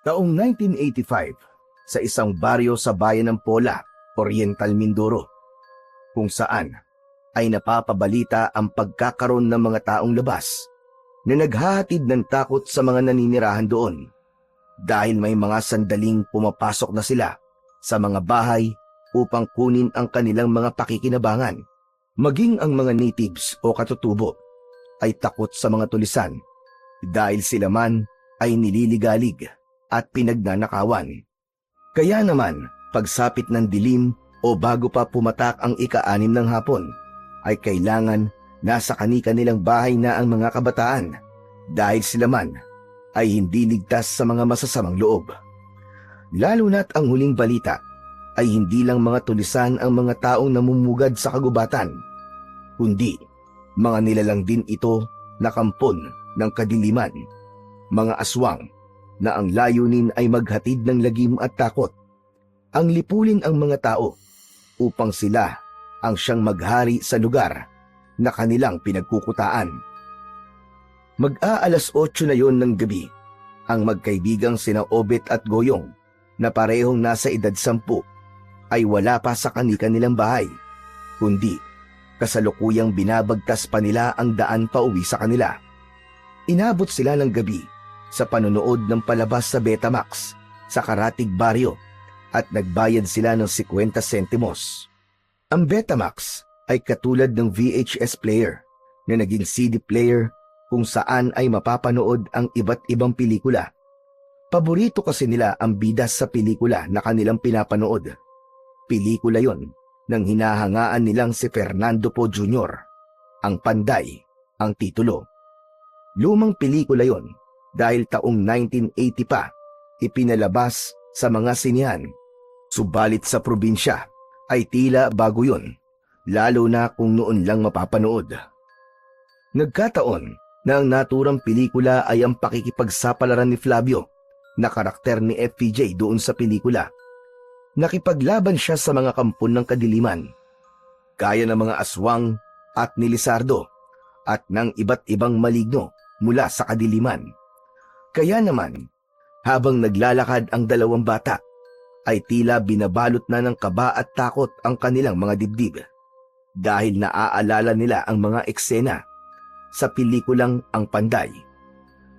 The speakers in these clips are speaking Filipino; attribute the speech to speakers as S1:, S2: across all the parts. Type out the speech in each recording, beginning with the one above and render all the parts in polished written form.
S1: Taong 1985, sa isang baryo sa bayan ng Pola, Oriental Mindoro, kung saan ay napapabalita ang pagkakaroon ng mga taong labas na naghahatid ng takot sa mga naninirahan doon dahil may mga sandaling pumapasok na sila sa mga bahay upang kunin ang kanilang mga pakikinabangan. Maging ang mga natives o katutubo ay takot sa mga tulisan dahil sila man ay nililigalig at pinagnanakawan. Kaya naman, pagsapit ng dilim o bago pa pumatak ang ika-6 ng hapon, ay kailangan nasa kani-kanilang bahay na ang mga kabataan dahil sila man ay hindi ligtas sa mga masasamang loob. Lalo na't ang huling balita ay hindi lang mga tulisan ang mga taong namumugad sa kagubatan, kundi mga nilalang din ito na kampon ng kadiliman, mga aswang na ang layunin ay maghatid ng lagim at takot, ang lipulin ang mga tao upang sila ang siyang maghari sa lugar na kanilang pinagkukutaan. Mag-aalas 8 na yon ng gabi, ang magkaibigang sina Obet at Goyong na parehong nasa edad 10 ay wala pa sa kani-kanilang bahay, kundi kasalukuyang binabagtas pa nila ang daan pauwi sa kanila. Inabot sila ng gabi sa panonood ng palabas sa Betamax sa Karatig Baryo at nagbayad sila ng 50 sentimos. Ang Betamax ay katulad ng VHS player na naging CD player kung saan ay mapapanood ang iba't ibang pelikula. Paborito kasi nila ang bida sa pelikula na kanilang pinapanood. Pelikula yon ng hinahangaan nilang si Fernando Poe Jr., Ang Panday, ang titulo. Lumang pelikula yon dahil taong 1980 pa ipinalabas sa mga sinihan. Subalit sa probinsya ay tila bago yon, lalo na kung noon lang mapapanood. Nagkataon na ang naturang pelikula ay ang pakikipagsapalaran ni Flavio na karakter ni FPJ doon sa pelikula. Nakipaglaban siya sa mga kampon ng kadiliman, gaya ng mga aswang at ni Lizardo at ng iba't ibang maligno mula sa kadiliman. Kaya naman, habang naglalakad ang dalawang bata, ay tila binabalot na ng kaba at takot ang kanilang mga dibdib dahil naaalala nila ang mga eksena sa pelikulang Ang Panday.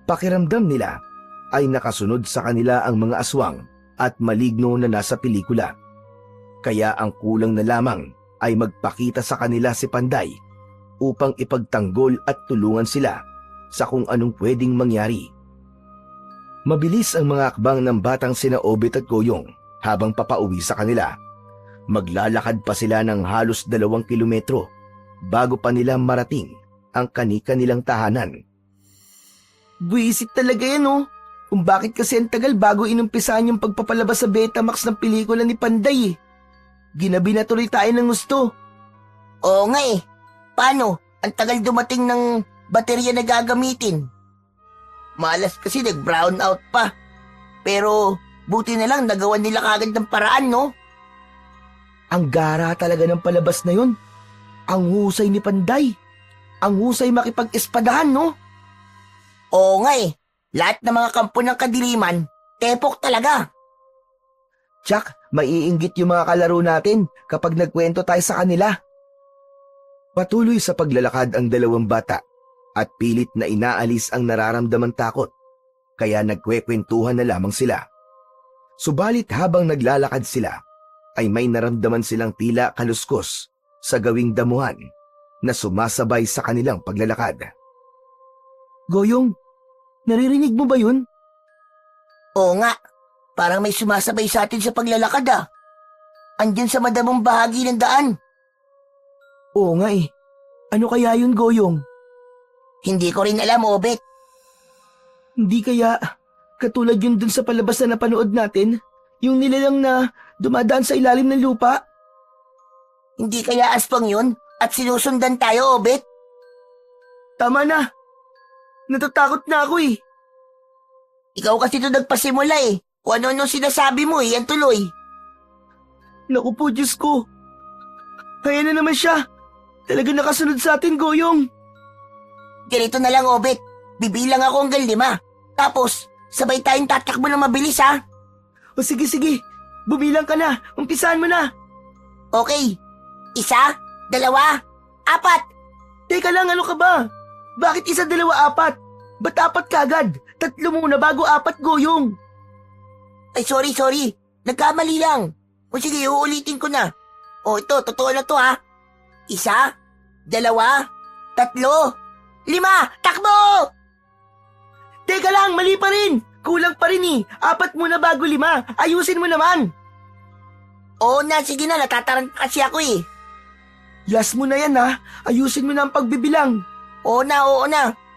S1: Pakiramdam nila ay nakasunod sa kanila ang mga aswang at maligno na nasa pelikula. Kaya ang kulang na lamang ay magpakita sa kanila si Panday upang ipagtanggol at tulungan sila sa kung anong pwedeng mangyari. Mabilis ang mga akbang ng batang sina Obet at Goyong habang papauwi sa kanila. Maglalakad pa sila ng halos 2 kilometro bago pa nila marating ang kani-kanilang tahanan.
S2: Buisit talaga yan, oh. Kung bakit kasi ang tagal bago inumpisahan yung pagpapalabas sa Betamax ng pelikula ni Panday, eh. Ginabi na tuloy tayo ng gusto.
S3: Oo nga eh. Paano? Ang tagal dumating ng baterya na gagamitin. Malas kasi nag-brown out pa. Pero buti na lang nagawa nila kagad ng paraan, no?
S2: Ang gara talaga ng palabas na yun. Ang husay ni Panday. Ang husay makipag-espadahan, no?
S3: Oo nga eh. Lahat ng mga kampo ng kadiliman, tepok talaga.
S2: Jack, maiinggit yung mga kalaro natin kapag nagkwento tayo sa kanila.
S1: Patuloy sa paglalakad ang dalawang bata at pilit na inaalis ang nararamdamang takot, kaya nagkwekwentuhan na lamang sila. Subalit habang naglalakad sila, ay may naramdaman silang tila kaluskos sa gawing damuhan na sumasabay sa kanilang paglalakad.
S2: Goyong, naririnig mo ba yun?
S3: Oo nga, parang may sumasabay sa atin sa paglalakad ah. Andyan sa madamong bahagi ng daan.
S2: Oo nga eh. Ano kaya yun, Goyong?
S3: Hindi ko rin alam, Obet.
S2: Hindi kaya katulad yun dun sa palabas na napanood natin? Yung nilalang na dumadaan sa ilalim ng lupa?
S3: Hindi kaya aswang yun at sinusundan tayo, Obet?
S2: Tama na. Natatakot na ako eh.
S3: Ikaw kasi ito nagpasimula eh. Kung ano-ano sinasabi mo eh, yan tuloy.
S2: Naku po, Diyos ko. Ayan na naman siya. Talaga nakasunod sa atin, Goyong.
S3: Ganito na lang, Obet. Bibilang ako hanggang 5. Tapos, Sabay tayong tatakbo na mabilis ha.
S2: O sige, bumilang ka na, umpisahan mo na.
S3: Okay. 1, 2, 4.
S2: Teka lang, ano ka ba? Bakit 1, 2, 4? Ba't 4 kagad? 3 muna bago 4, Goyong.
S3: Ay, sorry. Nagkamali lang. O sige, uulitin ko na. O ito, totoo na to ha. 1, 2, 3, 5. Takbo!
S2: Teka lang, mali pa rin. Kulang pa rin eh. 4 muna bago 5. Ayusin mo naman.
S3: Oo na, sige na. Natataranta kasi ako eh.
S2: Last mo na yan ha. Ayusin mo na ang pagbibilang.
S3: Oo na.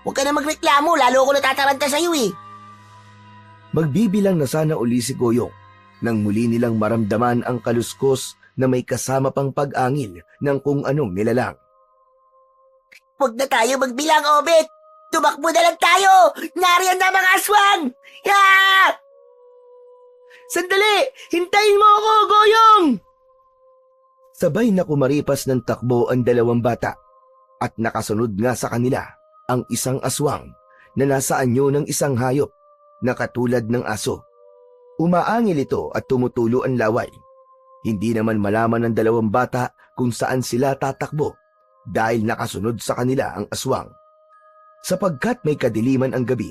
S3: Huwag ka na magreklamo. Lalo ako natataranta sa'yo eh.
S1: Magbibilang na sana uli si Goyong nang muli nilang maramdaman ang kaluskos na may kasama pang pag-angil ng kung anong nilalang.
S3: Huwag na tayo magbilang, Obet. Tumakbo na lang tayo. Nariyan na mga aswang. Yeah!
S2: Sandali! Hintayin mo ako, Goyong!
S1: Sabay na kumaripas ng takbo ang 2 bata at nakasunod nga sa kanila ang isang aswang na nasa anyo ng isang hayop na katulad ng aso. Umaangil ito at tumutulo ang laway. Hindi naman malaman ng 2 bata kung saan sila tatakbo dahil nakasunod sa kanila ang aswang. Sapagkat may kadiliman ang gabi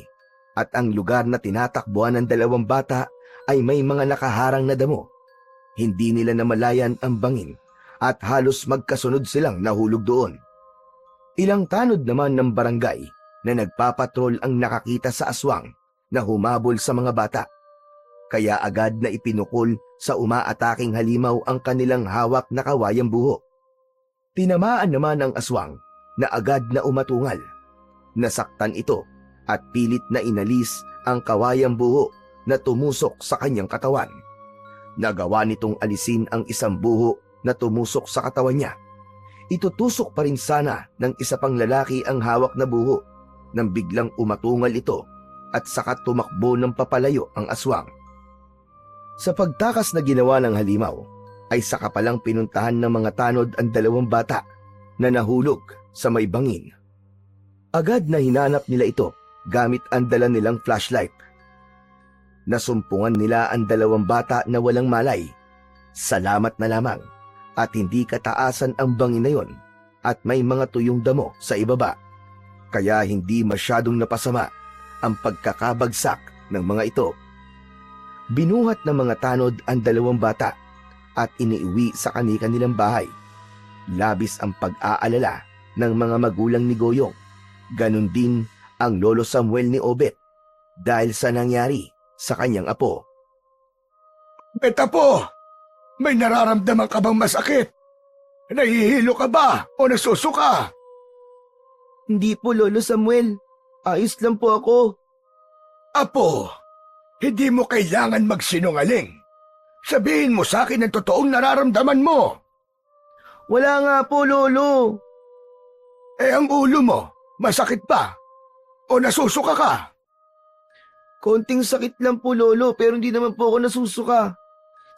S1: at ang lugar na tinatakbuhan ng 2 bata ay may mga nakaharang na damo, hindi nila namalayan ang bangin at halos magkasunod silang nahulog doon. Ilang tanod naman ng barangay na nagpapatrol ang nakakita sa aswang na humabol sa mga bata. Kaya agad na ipinukol sa umaataking halimaw ang kanilang hawak na kawayang buho. Tinamaan naman ang aswang na agad na umatungal. Nasaktan ito at pilit na inalis ang kawayang buho na tumusok sa kanyang katawan. Nagawa nitong alisin ang isang buho na tumusok sa katawan niya. Itutusok pa rin sana ng isa pang lalaki ang hawak na buho nang biglang umatungal ito at saka tumakbo ng papalayo ang aswang. Sa pagtakas na ginawa ng halimaw, ay saka palang pinuntahan ng mga tanod ang 2 bata na nahulog sa may bangin. Agad na hinanap nila ito gamit ang dala nilang flashlight. Nasumpungan nila ang 2 bata na walang malay. Salamat na lamang at hindi kataasan ang bangin na yon at may mga tuyong damo sa ibaba. Kaya hindi masyadong napasama ang pagkakabagsak ng mga ito. Binuhat ng mga tanod ang 2 bata at iniuwi sa kanilang bahay. Labis ang pag-aalala ng mga magulang ni Goyong. Ganon din ang lolo Samuel ni Obet dahil sa nangyari sa kanyang apo.
S4: Apo, may nararamdaman ka bang masakit? Nahihilo ka ba o nasusuka?
S2: Hindi po, Lolo Samuel. Ayos lang po ako.
S4: Apo, hindi mo kailangan magsinungaling. Sabihin mo sa akin ang totoong nararamdaman mo.
S2: Wala nga po, Lolo.
S4: Ang ulo mo, masakit ba? O nasusuka ka?
S2: Konting sakit lang po, Lolo, pero hindi naman po ako nasusuka.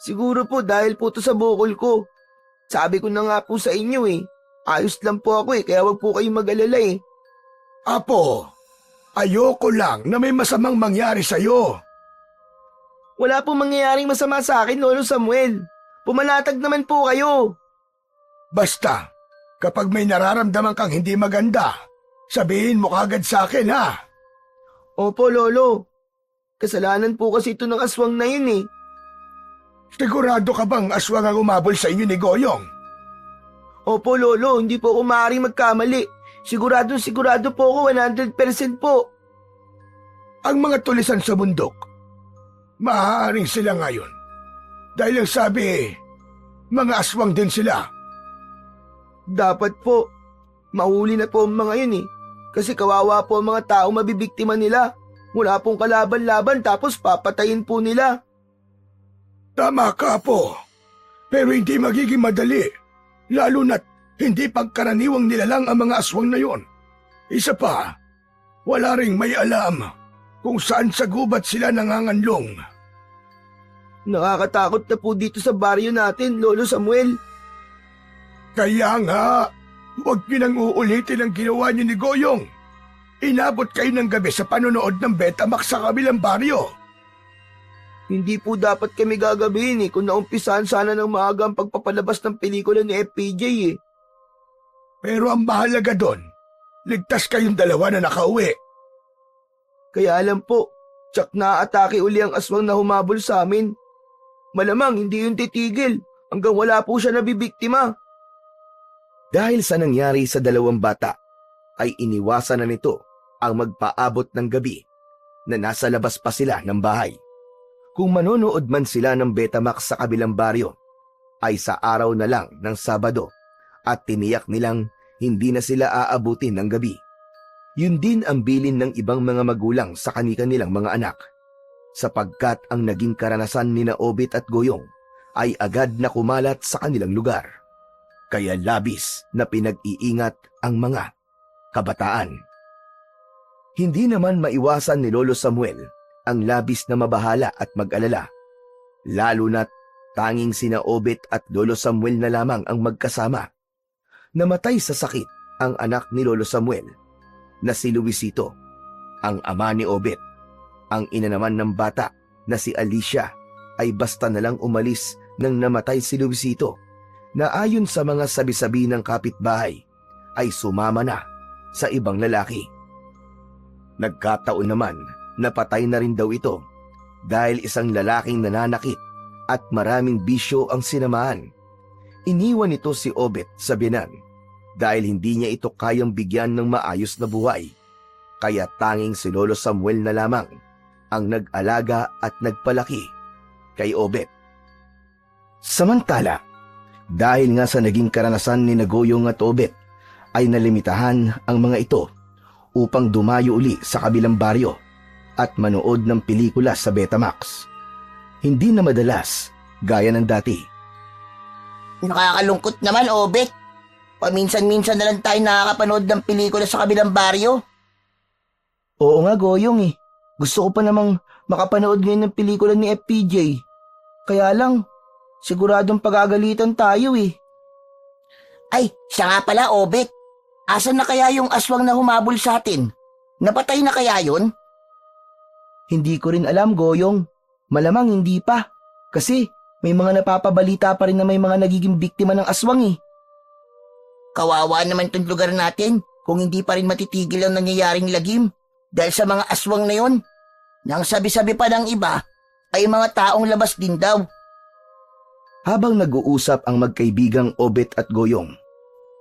S2: Siguro po dahil po to sa bukol ko. Sabi ko na nga po sa inyo ayos lang po ako kaya wag po kayong mag-alala
S4: Apo, ayoko lang na may masamang mangyari sa'yo.
S2: Wala po mangyayaring masama sa akin, Lolo Samuel. Pumalatag naman po kayo.
S4: Basta, kapag may nararamdaman kang hindi maganda, sabihin mo kagad sa akin, ha?
S2: Opo, Lolo. Kasalanan po kasi ito ng aswang na yun
S4: Sigurado ka bang aswang ang umabol sa inyo ni Goyong?
S2: Opo, Lolo. Hindi po ako maaaring magkamali. Sigurado po ako 100% po.
S4: Ang mga tulisan sa bundok, maaaring sila ngayon. Dahil ang sabi, mga aswang din sila.
S2: Dapat po. Mahuli na po ang mga yun Kasi kawawa po ang mga tao mabibiktima nila. Wala pong kalaban-laban tapos papatayin po nila.
S4: Tama ka po. Pero hindi magiging madali. Lalo na't hindi pagkaraniwang nilalang ang mga aswang na yon. Isa pa, wala ring may alam kung saan sa gubat sila nanganganlong.
S2: Nakakatakot na po dito sa baryo natin, Lolo Samuel.
S4: Kaya nga, huwag niyo nang uulitin ang ginawa niyo ni Goyong. Inabot kayo ng gabi sa panonood ng Betamax sa kabilang baryo.
S2: Hindi po dapat kami gagabihin kung naumpisahan sana ng maaga ang pagpapalabas ng pelikula ni FPJ eh.
S4: Pero ang mahalaga doon, ligtas kayong dalawa na nakauwi.
S2: Kaya alam po, tsak na-atake uli ang aswang na humabol sa amin. Malamang hindi yun titigil hanggang wala po siya nabibiktima.
S1: Dahil sa nangyari sa dalawang bata, ay iniwasan na nito ang magpaabot ng gabi na nasa labas pa sila ng bahay. Kung manonood man sila ng Betamax sa kabilang baryo, ay sa araw na lang ng Sabado at tiniyak nilang hindi na sila aabutin ng gabi. Yun din ang bilin ng ibang mga magulang sa kanilang mga anak, sapagkat ang naging karanasan ni na Obit at Goyong ay agad na kumalat sa kanilang lugar. Kaya labis na pinag-iingat ang mga kabataan. Hindi naman maiwasan ni Lolo Samuel ang labis na mabahala at mag-alala, lalo na't tanging sina Obet at Lolo Samuel na lamang ang magkasama. Namatay sa sakit ang anak ni Lolo Samuel na si Luisito, ang ama ni Obet. Ang ina naman ng bata na si Alicia ay basta na lang umalis nang namatay si Luisito, na ayon sa mga sabi-sabi ng kapitbahay ay sumama na sa ibang lalaki. Nagkataon naman na patay na rin daw ito dahil isang lalaking nananakit at maraming bisyo ang sinamahan. Iniwan nito si Obet sa biyanan dahil hindi niya ito kayang bigyan ng maayos na buhay, kaya tanging si Lolo Samuel na lamang ang nag-alaga at nagpalaki kay Obet. Samantala, dahil nga sa naging karanasan ni Goyong at Obet, ay nalimitahan ang mga ito upang dumayo uli sa kabilang baryo at manood ng pelikula sa Betamax. Hindi na madalas gaya ng dati.
S3: Nakakalungkot naman, Obet. Paminsan-minsan na lang tayo nakakapanood ng pelikula sa kabilang baryo.
S2: Oo nga, Goyong eh. Gusto ko pa namang makapanood ngayon ng pelikula ni FPJ. Kaya lang, siguradong pagagalitan tayo eh.
S3: Ay, siya nga pala, Obet. Asan na kaya yung aswang na humabol sa atin? Napatay na kaya yun?
S2: Hindi ko rin alam, Goyong. Malamang hindi pa. Kasi may mga napapabalita pa rin na may mga nagiging biktima ng aswang eh.
S3: Kawawa naman itong lugar natin kung hindi pa rin matitigil ang nangyayaring lagim dahil sa mga aswang na yon. Nang sabi-sabi pa ng iba ay mga taong labas din daw.
S1: Habang nag-uusap ang magkaibigang Obet at Goyong,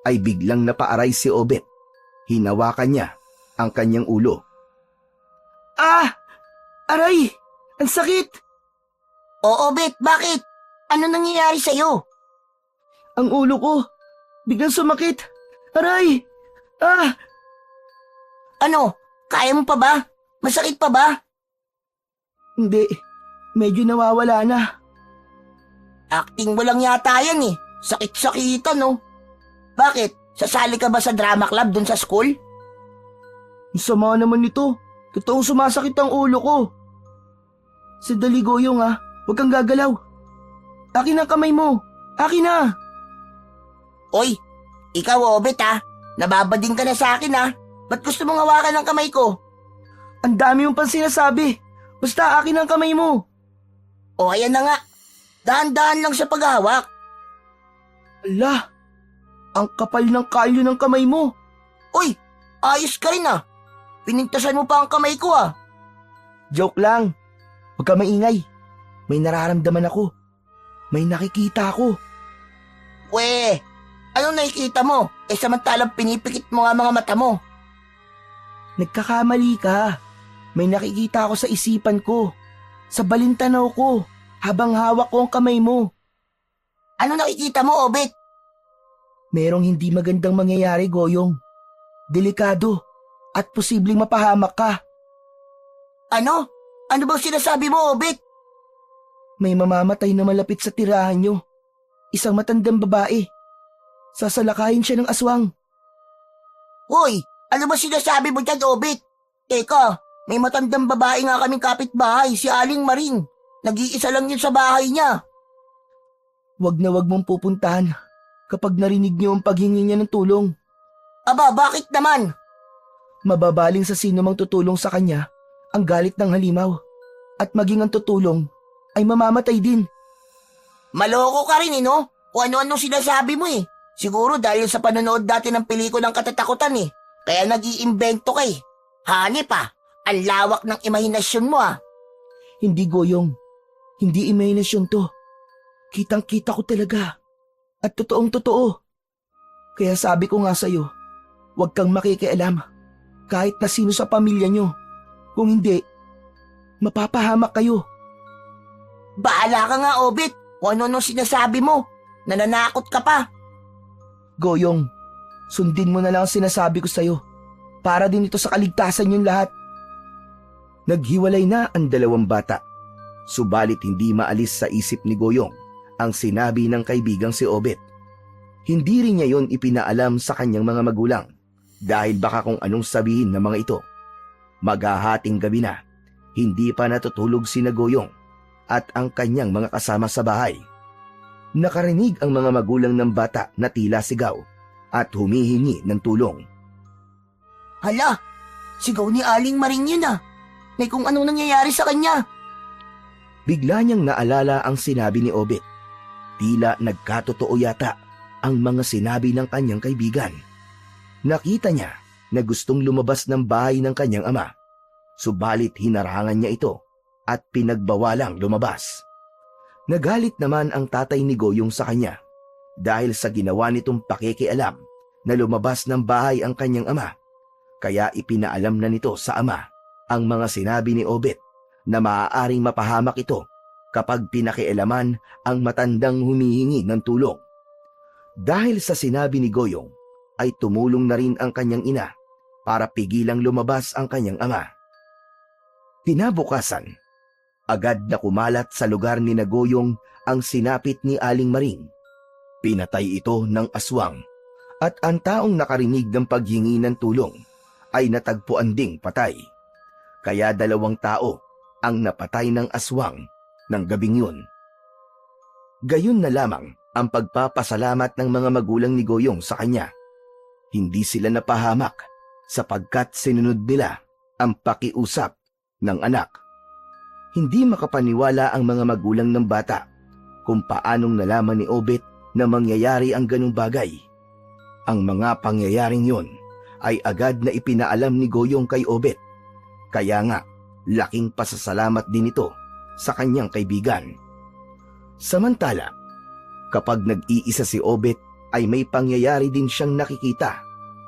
S1: ay biglang napaaray si Obet. Hinawakan niya ang kanyang ulo.
S2: Ah! Aray! Ang sakit!
S3: Oo, Obet, bakit? Ano nangyayari sa'yo?
S2: Ang ulo ko! Biglang sumakit! Aray! Ah!
S3: Ano? Kaya mo pa ba? Masakit pa ba?
S2: Hindi. Medyo nawawala na.
S3: Acting mo lang yata yan eh. Sakit-sakitan, no? Bakit? Sasali ka ba sa drama club dun sa school?
S2: Ang sama naman nito. Totoong sumasakit ang ulo ko. Sandali, Goyong ah. Huwag kang gagalaw. Akin ang kamay mo. Akin na.
S3: Oy, ikaw, Obet ha. Nababading ka na sa akin ha. Ba't gusto mong hawakan ng kamay ko?
S2: Ang dami mong pang sinasabi. Basta akin ang kamay mo.
S3: O ayan na nga. Dahan-dahan lang sa paghawak.
S2: Ala, ang kapal ng kalyo ng kamay mo.
S3: Uy, ayos ka rin ah. Pinintasan mo pa ang kamay ko ah.
S2: Joke lang. Huwag ka maingay. May nararamdaman ako. May nakikita ako.
S3: Weh, anong nakikita mo? Samantalang pinipikit mo nga mga mata mo.
S2: Nagkakamali ka. May nakikita ako sa isipan ko. Sa balintanaw ko. Habang hawak ko ang kamay mo.
S3: Ano nakikita mo, Obet?
S2: Merong hindi magandang mangyayari, Goyong. Delikado. At posibleng mapahamak ka.
S3: Ano? Ano bang sinasabi mo, Obet?
S2: May mamamatay na malapit sa tirahan nyo. Isang matandang babae. Sasalakayin siya ng aswang.
S3: Hoy, ano ba sinasabi mo dyan, Obet? Teka, may matandang babae nga kaming kapitbahay, si Aling Maring. Nag-iisa lang yun sa bahay niya.
S2: Wag na wag mong pupuntahan kapag narinig niyo ang paghingi niya ng tulong.
S3: Aba, bakit naman?
S2: Mababaling sa sino mang tutulong sa kanya ang galit ng halimaw at maging ang tutulong ay mamamatay din.
S3: Maloko ka rin no? Kung ano-ano sinasabi mo Siguro dahil sa panonood dati ng pelikulang katatakutan Kaya nag-iimbento ka Hanip ang lawak ng imahinasyon mo
S2: Hindi, Goyong. Hindi imahinasyon to. Kitang-kita ko talaga. At totoong-totoo. Kaya sabi ko nga sa'yo, huwag kang makikialam. Kahit na sino sa pamilya nyo. Kung hindi, mapapahamak kayo.
S3: Bahala ka nga, Obit. Kung ano-ano sinasabi mo. Nananakot ka pa.
S2: Goyong, sundin mo na lang ang sinasabi ko sa'yo. Para din ito sa kaligtasan yung lahat. Naghiwalay na ang dalawang bata. Subalit hindi maalis sa isip ni Goyong ang sinabi ng kaibigang si Obet. Hindi rin niya yon ipinaalam sa kanyang mga magulang dahil baka kung anong sabihin ng mga ito. Maghahating gabi na, hindi pa natutulog si Goyong at ang kanyang mga kasama sa bahay. Nakarinig ang mga magulang ng bata na tila sigaw at humihingi ng tulong.
S3: Hala, sigaw ni Aling Maring yun May kung anong nangyayari sa kanya.
S1: Bigla niyang naalala ang sinabi ni Obet. Tila nagkatotoo yata ang mga sinabi ng kanyang kaibigan. Nakita niya na gustong lumabas ng bahay ng kanyang ama. Subalit hinarangan niya ito at pinagbawalang lumabas. Nagalit naman ang tatay ni Goyong sa kanya dahil sa ginawa nitong pakikialam na lumabas ng bahay ang kanyang ama. Kaya ipinaalam na nito sa ama ang mga sinabi ni Obet na maaaring mapahamak ito kapag pinakialaman ang matandang humihingi ng tulong. Dahil sa sinabi ni Goyong ay tumulong na rin ang kanyang ina para pigilang lumabas ang kanyang ama. Kinabukasan, agad na kumalat sa lugar ni Goyong ang sinapit ni Aling Maring. Pinatay ito ng aswang at ang taong nakarinig ng paghingi ng tulong ay natagpuan ding patay. Kaya 2 tao ang napatay ng aswang ng gabing yun. Gayon na lamang ang pagpapasalamat ng mga magulang ni Goyong sa kanya. Hindi sila napahamak sapagkat sinunod nila ang pakiusap ng anak. Hindi makapaniwala ang mga magulang ng bata kung paanong nalaman ni Obet na mangyayari ang ganung bagay. Ang mga pangyayaring yun ay agad na ipinaalam ni Goyong kay Obet. Kaya nga, laking pasasalamat din ito sa kanyang kaibigan. Samantala, kapag nag-iisa si Obet ay may pangyayari din siyang nakikita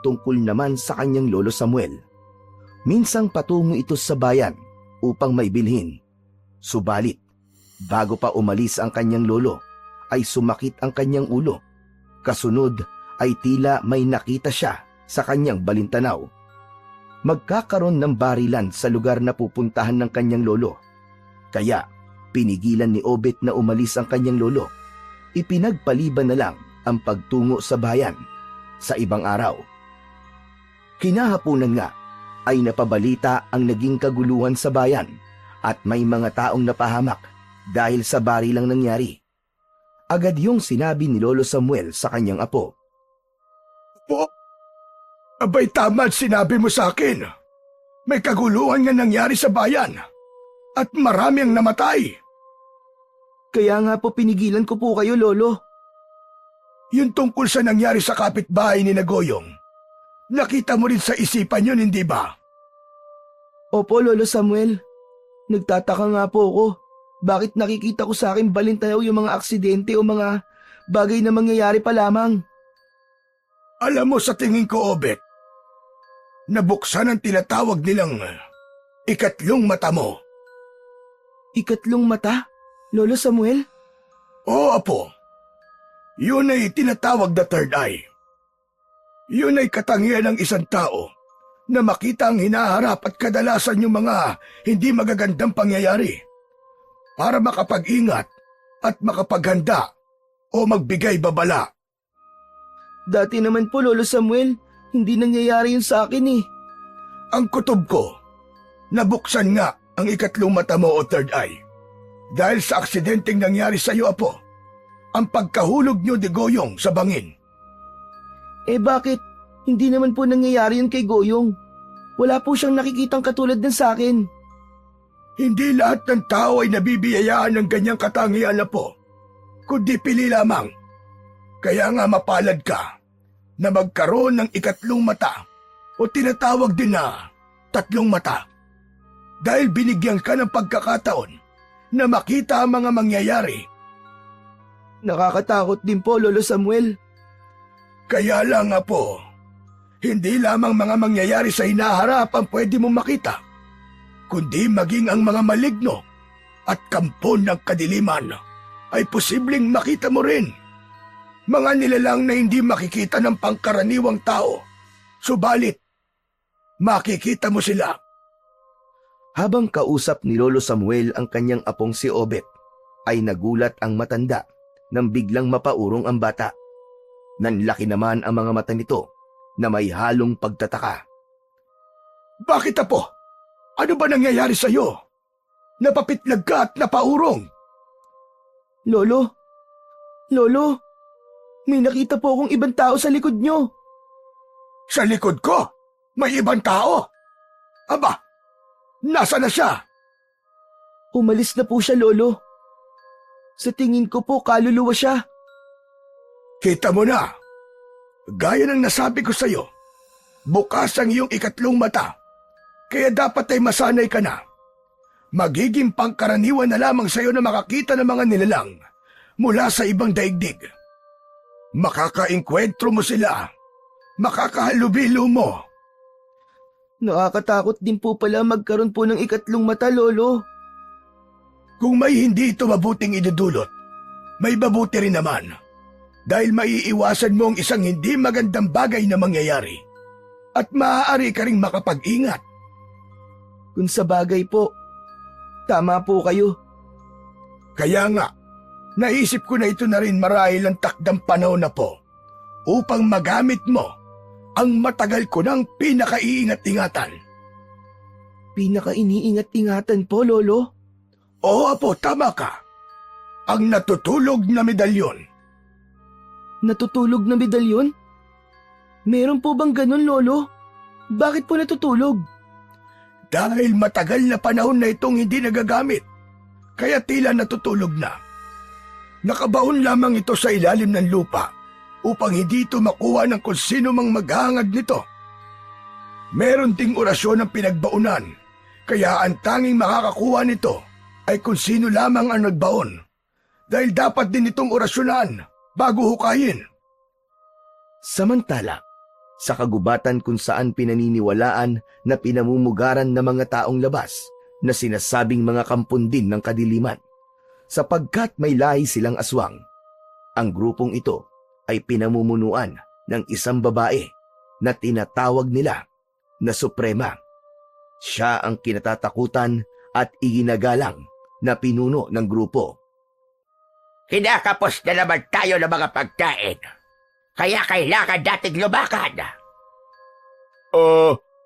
S1: tungkol naman sa kanyang lolo Samuel. Minsang patungo ito sa bayan upang may bilhin. Subalit, bago pa umalis ang kanyang lolo, ay sumakit ang kanyang ulo. Kasunod ay tila may nakita siya sa kanyang balintanaw. Magkakaroon ng barilan sa lugar na pupuntahan ng kanyang lolo. Kaya, pinigilan ni Obet na umalis ang kanyang lolo. Ipinagpaliban na lang ang pagtungo sa bayan sa ibang araw. Kinahapunan nga ay napabalita ang naging kaguluhan sa bayan at may mga taong napahamak dahil sa barilang nangyari. Agad yung sinabi ni Lolo Samuel sa kanyang apo.
S4: Po, abay tama sinabi mo sa akin. May kaguluhan nga nangyari sa bayan at marami ang namatay.
S2: Kaya nga po pinigilan ko po kayo, Lolo.
S4: Yung tungkol sa nangyari sa kapitbahay ni Goyong, nakita mo rin sa isipan yun, hindi ba?
S2: Opo, Lolo Samuel. Nagtataka nga po ako. Bakit nakikita ko sa akin balintanaw yung mga aksidente o mga bagay na mangyayari pa lamang?
S4: Alam mo sa tingin ko, Obet, nabuksan ang tinatawag nilang ikatlong mata mo.
S2: Ikatlong mata? Lolo Samuel?
S4: Oo, Apo. Yun ay tinatawag na third eye. Yun ay katangian ng isang tao na makita ang hinaharap at kadalasan yung mga hindi magagandang pangyayari para makapag-ingat at makapaghanda o magbigay babala.
S2: Dati naman po, Lolo Samuel, hindi nangyayari yun sa akin eh.
S4: Ang kutob ko, nabuksan nga ang ikatlong mata mo o third eye. Dahil sa aksidenteng nangyari sa iyo, Apo, ang pagkahulog niyo ni Goyong sa bangin.
S2: Eh bakit? Hindi naman po nangyayari yun kay Goyong. Wala po siyang nakikitang katulad ng sa akin.
S4: Hindi lahat ng tao ay nabibiyayaan ng ganyang katangian na po, kundi pili lamang. Kaya nga mapalad ka na magkaroon ng ikatlong mata o tinatawag din na tatlong mata. Dahil binigyan ka ng pagkakataon na makita ang mga mangyayari.
S2: Nakakatakot din po, Lolo Samuel.
S4: Kaya lang nga po, hindi lamang mga mangyayari sa hinaharap ang pwede mong makita, kundi maging ang mga maligno at kampon ng kadiliman ay posibleng makita mo rin. Mga nilalang na hindi makikita ng pangkaraniwang tao, subalit makikita mo sila.
S1: Habang kausap ni Lolo Samuel ang kanyang apong si Obet, ay nagulat ang matanda nang biglang mapaurong ang bata. Nanlaki naman ang mga mata nito na may halong pagtataka.
S4: Bakit apo? Ano ba nangyayari sa iyo? Napapitlag ka at napaurong.
S2: Lolo, may nakita po akong ibang tao sa likod nyo.
S4: Sa likod ko, may ibang tao. Aba, nasa na siya?
S2: Umalis na po siya, Lolo. Sa tingin ko po, kaluluwa siya.
S4: Kita mo na. Gaya ng nasabi ko sa iyo, bukas ang iyong ikatlong mata. Kaya dapat ay masanay ka na. Magiging pangkaraniwan na lamang sa iyo na makakita ng mga nilalang mula sa ibang daigdig. Makakaengkwentro mo sila. Makakahalubilo mo.
S2: Nakakatakot din po pala magkaroon po ng ikatlong mata, Lolo.
S4: Kung may hindi ito mabuting idudulot, may mabuti rin naman. Dahil maiiwasan mo ang isang hindi magandang bagay na mangyayari. At maaari ka ring makapag-ingat.
S2: Kung sa bagay po, tama po kayo.
S4: Kaya nga, naisip ko na ito na rin marahil ang takdang panahon na po upang magamit mo ang matagal ko ng pinakaiingat-ingatan.
S2: Pinaka-iniingat-ingatan po, Lolo?
S4: Oo apo, tama ka. Ang natutulog na medalyon.
S2: Natutulog na medalyon? Meron po bang ganun, Lolo? Bakit po natutulog?
S4: Dahil matagal na panahon na itong hindi nagagamit, kaya tila natutulog na. Nakabaon lamang ito sa ilalim ng lupa upang hindi ito makuha ng kung sino mang maghahangad nito. Meron ding orasyon ang pinagbaunan, kaya ang tanging makakakuha nito ay kung sino lamang ang nagbaon. Dahil dapat din itong orasyonan bago hukayin.
S1: Samantala, sa kagubatan kung saan pinaniniwalaan na pinamumugaran ng mga taong labas na sinasabing mga kampundin ng kadiliman, sapagkat may lahi silang aswang, ang grupong ito ay pinamumunuan ng isang babae na tinatawag nila na Suprema. Siya ang kinatatakutan at iginagalang na pinuno ng grupo.
S3: Kinakapos na naman tayo ng mga pagkain. Kaya kailangan nating lumakad.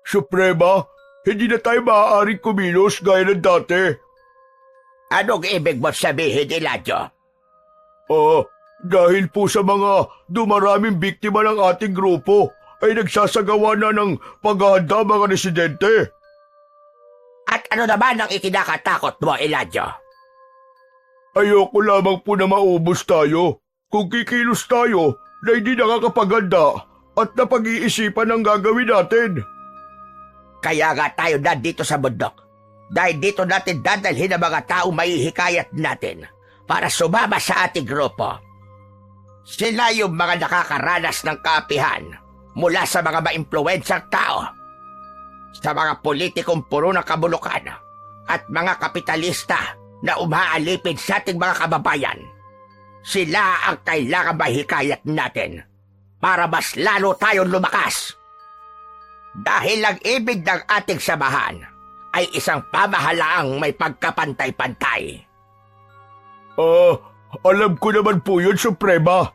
S4: Suprema, hindi na tayo maaaring kumilos gaya ng dati.
S3: Anong ibig mo sabihin, Eladio?
S4: Dahil po sa mga dumaraming biktima ng ating grupo, ay nagsasagawa na ng paghahanda mga residente.
S3: At ano naman ang ikinakatakot mo, Eladio?
S4: Ayoko lamang po na maubos tayo. Kung kikilos tayo na hindi nakakapaganda at napag-iisipan ang gagawin natin.
S3: Kaya nga tayo nandito sa bundok. Dahil dito natin dadalhin ang mga taong mahihikayat natin para sumama sa ating grupo. Sila yung mga nakakaranas ng kaapihan mula sa mga maimpluwensyang tao, sa mga politikong puro ng kabulukan at mga kapitalista na umaalipin sa ating mga kababayan. Sila ang kailangan mahikayat natin para mas lalo tayong lumakas. Dahil ang ibig ng ating samahan ay isang pamahalaang may pagkapantay-pantay.
S4: Alam ko naman po yun, Suprema.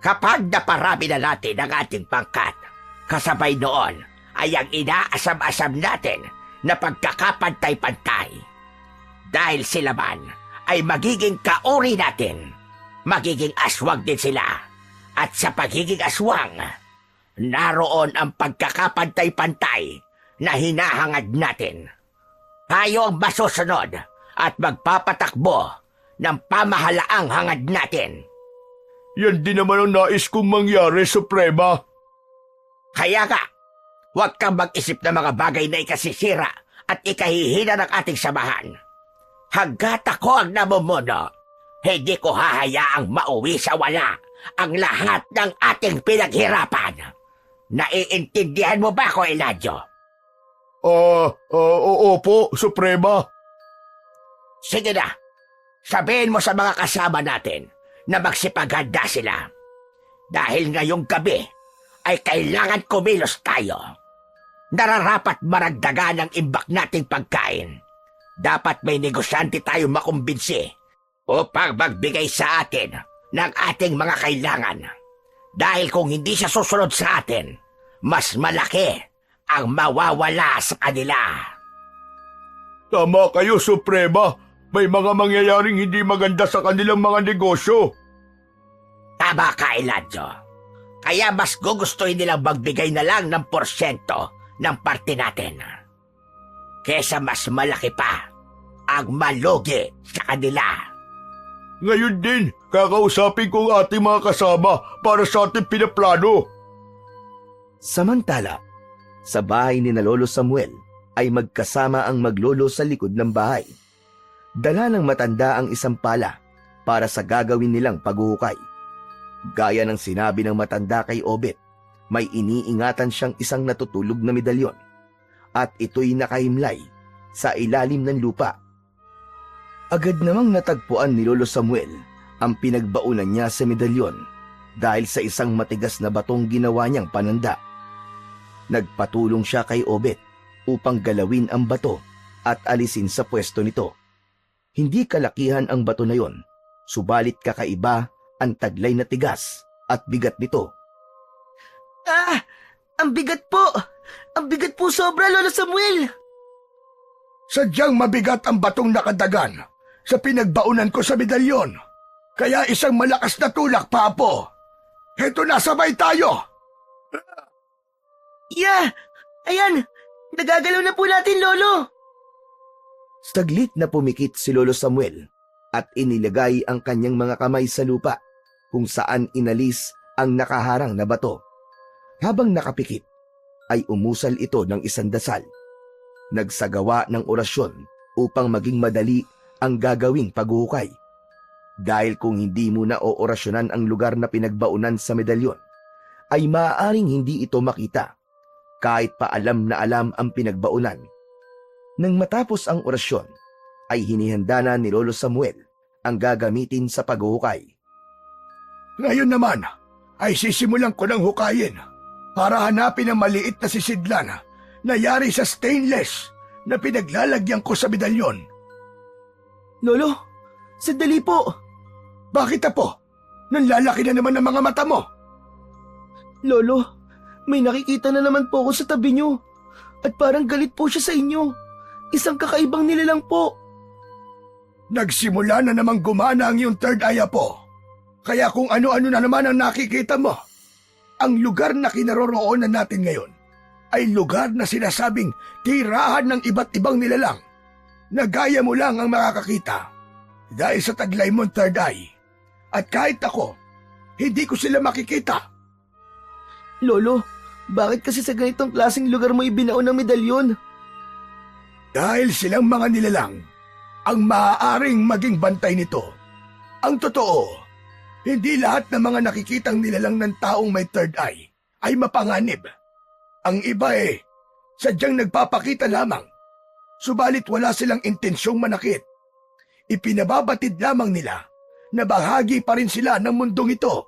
S3: Kapag naparami na natin ang ating pangkat, kasabay noon ay ang inaasam-asam natin na pagkakapantay-pantay. Dahil sila man ay magiging kauri natin, magiging aswang din sila. At sa pagiging aswang,
S5: naroon ang pagkakapantay-pantay na hinahangad natin. Tayo ang masusunod at magpapatakbo ng pamahalaang hangad natin.
S4: Yan din naman ang nais kong mangyari, Suprema.
S5: Kaya nga, huwag kang mag-isip ng mga bagay na ikasisira at ikahihina ng ating samahan. Hanggat ako ang namumuno, hindi ko hahayaang mauwi sa wala ang lahat ng ating pinaghirapan. Naiintindihan mo ba ako, Eladio?
S4: Opo, Suprema.
S5: Sige na, sabihin mo sa mga kasama natin na magsipaghanda sila. Dahil ngayong gabi ay kailangan kumilos tayo. Nararapat maragdagan ang imbak nating pagkain. Dapat may negosyante tayo makumbinsi upang magbigay sa atin ng ating mga kailangan. Dahil kung hindi siya susunod sa atin, mas malaki ang mawawala sa kanila.
S4: Tama kayo, Suprema. May mga mangyayaring hindi maganda sa kanilang mga negosyo.
S5: Tama ka, Eladio. Kaya mas gugustuhin nilang magbigay na lang ng porsyento ng parte natin. Kesa mas malaki pa ang malugi sa kanila.
S4: Ngayon din, kakausapin ko ang ating mga kasama para sa ating pinaplano.
S1: Samantala, sa bahay ni na Lolo Samuel ay magkasama ang maglolo sa likod ng bahay. Dala ng matanda ang isang pala para sa gagawin nilang paghuhukay. Gaya ng sinabi ng matanda kay Obet, may iniingatan siyang isang natutulog na medalyon at ito'y nakahimlay sa ilalim ng lupa. Agad namang natagpuan ni Lolo Samuel ang pinagbaunan niya sa medalyon dahil sa isang matigas na batong ginawa niyang pananda. Nagpatulong siya kay Obet upang galawin ang bato at alisin sa pwesto nito. Hindi kalakihan ang bato na yon, subalit kakaiba ang taglay na tigas at bigat nito.
S2: Ang bigat po! Ang bigat po sobra, Lolo Samuel!
S4: Sadyang mabigat ang batong nakadagan sa pinagbaunan ko sa medalyon. Kaya isang malakas na tulak, Papo. Heto na, sabay tayo!
S2: Ayan! Nagagalaw na po natin, Lolo!
S1: Saglit na pumikit si Lolo Samuel at inilagay ang kanyang mga kamay sa lupa kung saan inalis ang nakaharang na bato. Habang nakapikit, ay umusal ito ng isang dasal. Nagsagawa ng orasyon upang maging madali ang gagawing paghuhukay. Dahil kung hindi mo na oorasyonan ang lugar na pinagbaunan sa medalyon, ay maaaring hindi ito makita kahit pa alam na alam ang pinagbaunan. Nang matapos ang orasyon, ay hinihanda na ni Lolo Samuel ang gagamitin sa paghuhukay.
S4: Ngayon naman, ay sisimulan ko ng hukayin para hanapin ang maliit na sisidlan na yari sa stainless na pinaglalagyan ko sa medalyon.
S2: Lolo, sandali po!
S4: Bakit Apo? Nanlalaki na naman ang mga mata mo.
S2: Lolo, may nakikita na naman po ako sa tabi niyo at parang galit po siya sa inyo. Isang kakaibang nilalang po.
S4: Nagsimula na namang gumana ang iyong third eye, Apo. Kaya kung ano-ano na naman ang nakikita mo, ang lugar na kinaroroonan natin ngayon ay lugar na sinasabing tirahan ng iba't ibang nilalang na gaya mo lang ang makakakita dahil sa taglay mong third eye. At kahit ako, hindi ko sila makikita.
S2: Lolo, bakit kasi sa ganitong klaseng lugar mo ibinaon ng medalyon?
S4: Dahil silang mga nilalang ang maaaring maging bantay nito. Ang totoo, hindi lahat ng mga nakikitang nilalang ng taong may third eye ay mapanganib. Ang iba sadyang nagpapakita lamang. Subalit wala silang intensyong manakit. Ipinababatid lamang nila na bahagi pa rin sila ng mundong ito.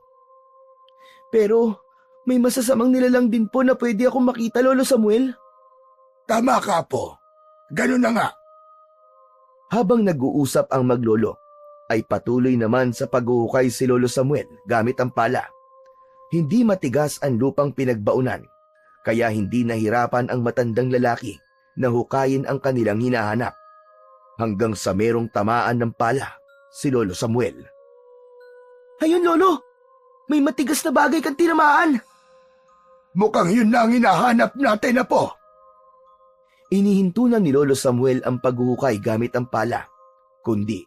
S2: Pero may masasamang nilalang din po na pwede akong makita, Lolo Samuel.
S4: Tama ka po. Ganun na nga.
S1: Habang nag-uusap ang maglolo, ay patuloy naman sa paghuhukay si Lolo Samuel gamit ang pala. Hindi matigas ang lupang pinagbaunan, kaya hindi nahirapan ang matandang lalaki na hukayin ang kanilang hinahanap. Hanggang sa merong tamaan ng pala si Lolo Samuel.
S2: Ayun, Lolo! May matigas na bagay kang tinamaan!
S4: Mukhang yun na ang hinahanap natin, Apo.
S1: Inihintunan ni Lolo Samuel ang paghuhukay gamit ang pala, kundi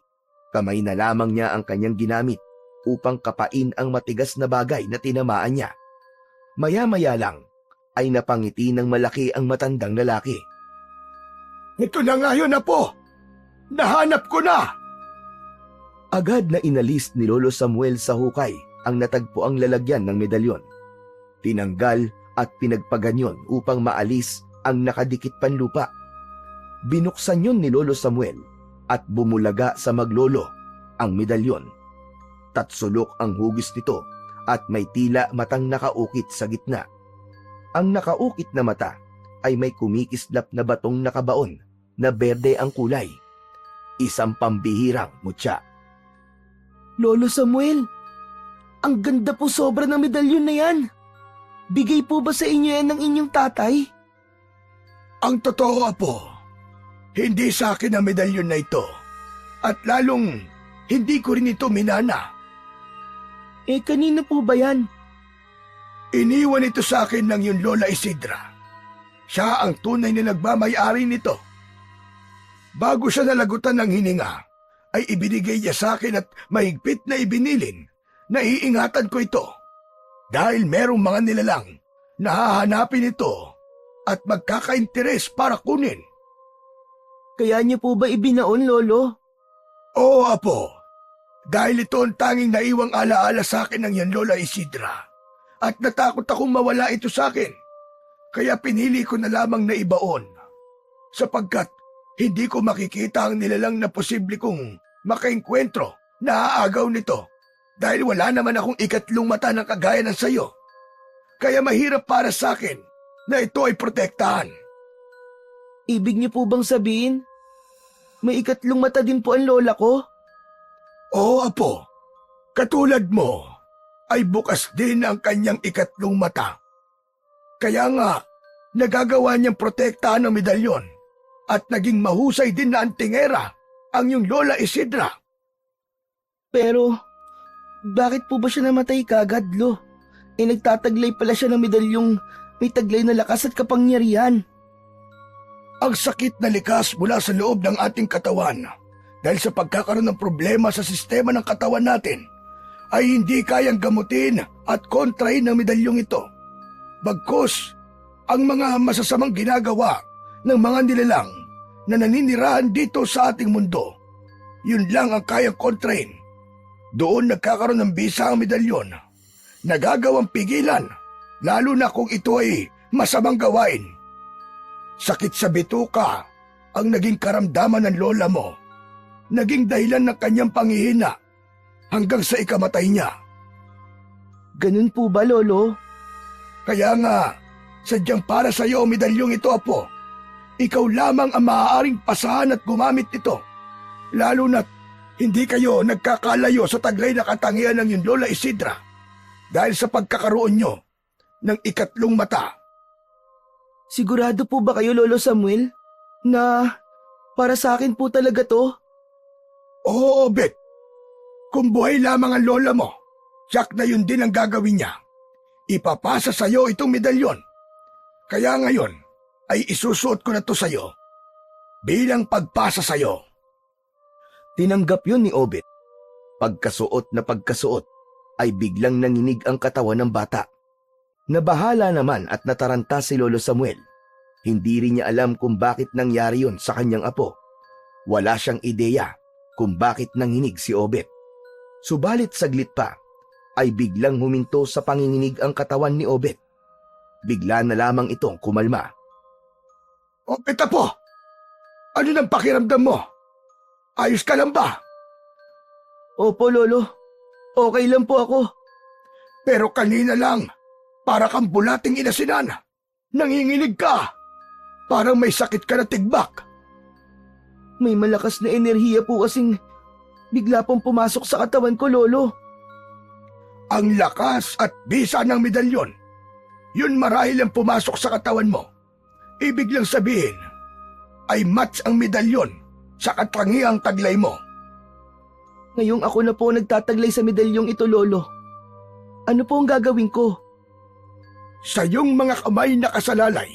S1: kamay na lamang niya ang kanyang ginamit upang kapain ang matigas na bagay na tinamaan niya. Maya-maya lang ay napangiti ng malaki ang matandang lalaki.
S4: Ito na nga yun, Apo. Nahanap ko na.
S1: Agad na inalis ni Lolo Samuel sa hukay ang natagpuang lalagyan ng medalyon. Tinanggal at pinagpaganyon upang maalis ang nakadikit panlupa. Binuksan yun ni Lolo Samuel at bumulaga sa maglolo ang medalyon. Tatsulok ang hugis nito at may tila matang nakaukit sa gitna. Ang nakaukit na mata ay may kumikislap na batong nakabaon na berde ang kulay. Isang pambihirang mutya.
S2: Lolo Samuel, ang ganda po sobra ng medalyon na yan. Bigay po ba sa inyo yan ng inyong tatay?
S4: Ang totoo, Apo, hindi sa akin ang medalyon na ito. At lalong hindi ko rin ito minana.
S2: Kanino po ba yan?
S4: Iniwan ito sa akin ng yung Lola Isidra. Siya ang tunay na nagmamay-ari nito. Bago siya nalagutan ng hininga, ay ibinigay niya sa akin at mahigpit na ibinilin na iingatan ko ito. Dahil merong mga nilalang na hahanapin ito at magkakainteres para kunin.
S2: Kaya niyo po ba ibinaon, Lolo?
S4: Oo, Apo. Dahil ito ang tanging naiwang alaala sa akin ng yan Lola Isidra. At natakot akong mawala ito sa akin. Kaya pinili ko na lamang na ibaon. Sapagkat hindi ko makikita ang nilalang na posible kong makainkwentro na aagaw nito. Dahil wala naman akong ikatlong mata ng kagaya ng sayo. Kaya mahirap para sa akin na ito ay protektahan.
S2: Ibig niyo po bang sabihin, may ikatlong mata din po ang lola ko?
S4: Oo, Apo. Katulad mo, ay bukas din ang kanyang ikatlong mata. Kaya nga, nagagawa niyang protektahan ng medalyon at naging mahusay din na antingera ang iyong Lola Isidra.
S2: Pero, bakit po ba siya namatay kagad, Lo? Nagtataglay pala siya ng medalyong may taglay na lakas at kapangyarihan.
S4: Ang sakit na likas mula sa loob ng ating katawan dahil sa pagkakaroon ng problema sa sistema ng katawan natin ay hindi kayang gamutin at kontrahin ng medalyong ito. Bagkus, ang mga masasamang ginagawa ng mga nilalang na naninirahan dito sa ating mundo, yun lang ang kayang kontrahin. Doon nagkakaroon ng bisa ang medalyon. Nagagawang pigilan, lalo na kung ito ay masamang gawain. Sakit sa bituka ang naging karamdaman ng lola mo. Naging dahilan ng kanyang panghihina hanggang sa ikamatay niya.
S2: Ganun po ba, Lolo?
S4: Kaya nga, sadyang para sa iyo ang medalyong ito, Apo. Ikaw lamang ang maaaring pasahan at gumamit nito. Lalo na't hindi kayo nagkakalayo sa taglay na katangian ng iyong Lola Isidra dahil sa pagkakaroon nyo ng ikatlong mata.
S2: Sigurado po ba kayo, Lolo Samuel, na para sa akin po talaga to?
S4: Oo, Bet. Kung buhay lamang ang lola mo, siyak na yun din ang gagawin niya. Ipapasa sa iyo itong medalyon. Kaya ngayon ay isusuot ko na to sa iyo bilang pagpasa sa iyo.
S1: Tinanggap yun ni Obet. Pagkasuot na pagkasuot ay biglang nanginig ang katawan ng bata. Nabahala naman at nataranta si Lolo Samuel. Hindi rin niya alam kung bakit nangyari yun sa kanyang apo. Wala siyang ideya kung bakit nanginig si Obet. Subalit saglit pa ay biglang huminto sa panginginig ang katawan ni Obet. Bigla na lamang itong kumalma.
S4: Obet, Apo! Ano nang pakiramdam mo? Ayos ka lang ba?
S2: Opo, Lolo. Okay lang po ako.
S4: Pero kanina lang, para kang bulating inasinan. Nanginginig ka. Parang may sakit ka na tigbak.
S2: May malakas na enerhiya po kasing bigla pong pumasok sa katawan ko, Lolo.
S4: Ang lakas at bisa ng medalyon, yun marahil ang pumasok sa katawan mo. Ibig lang sabihin, ay match ang medalyon sa katangiang taglay mo.
S2: Ngayong ako na po nagtataglay sa medalyong ito, Lolo. Ano po ang gagawin ko?
S4: Sa iyong mga kamay nakasalalay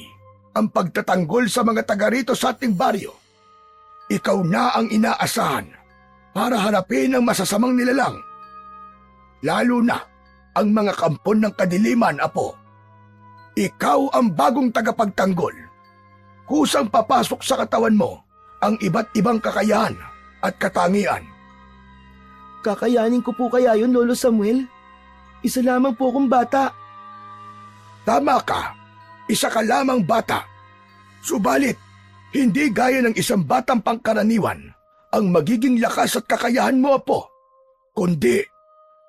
S4: ang pagtatanggol sa mga taga rito sa ating baryo. Ikaw na ang inaasahan para harapin ang masasamang nilalang. Lalo na ang mga kampon ng kadiliman, Apo. Ikaw ang bagong tagapagtanggol. Kusang papasok sa katawan mo ang iba't ibang kakayahan at katangian.
S2: Kakayanin ko po kaya yun, Lolo Samuel? Isa lamang po akong bata.
S4: Tama ka, isa ka lamang bata. Subalit, hindi gaya ng isang batang pangkaraniwan ang magiging lakas at kakayahan mo, Apo. Kundi,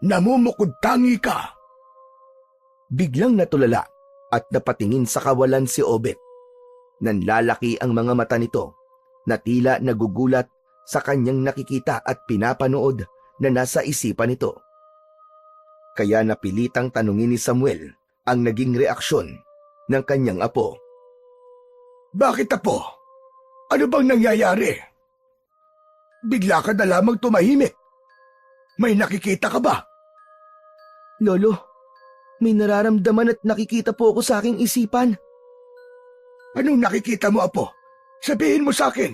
S4: namumukod-tangi ka.
S1: Biglang natulala at napatingin sa kawalan si Obet. Nanlalaki ang mga mata nito na tila nagugulat sa kanyang nakikita at pinapanood na nasa isipan nito. Kaya napilitang tanungin ni Samuel ang naging reaksyon ng kanyang apo.
S4: Bakit, Apo? Ano bang nangyayari? Bigla ka na lamang tumahimik. May nakikita ka ba?
S2: Lolo, may nararamdaman at nakikita po ako sa aking isipan.
S4: Anong nakikita mo, Apo? Sabihin mo sa akin.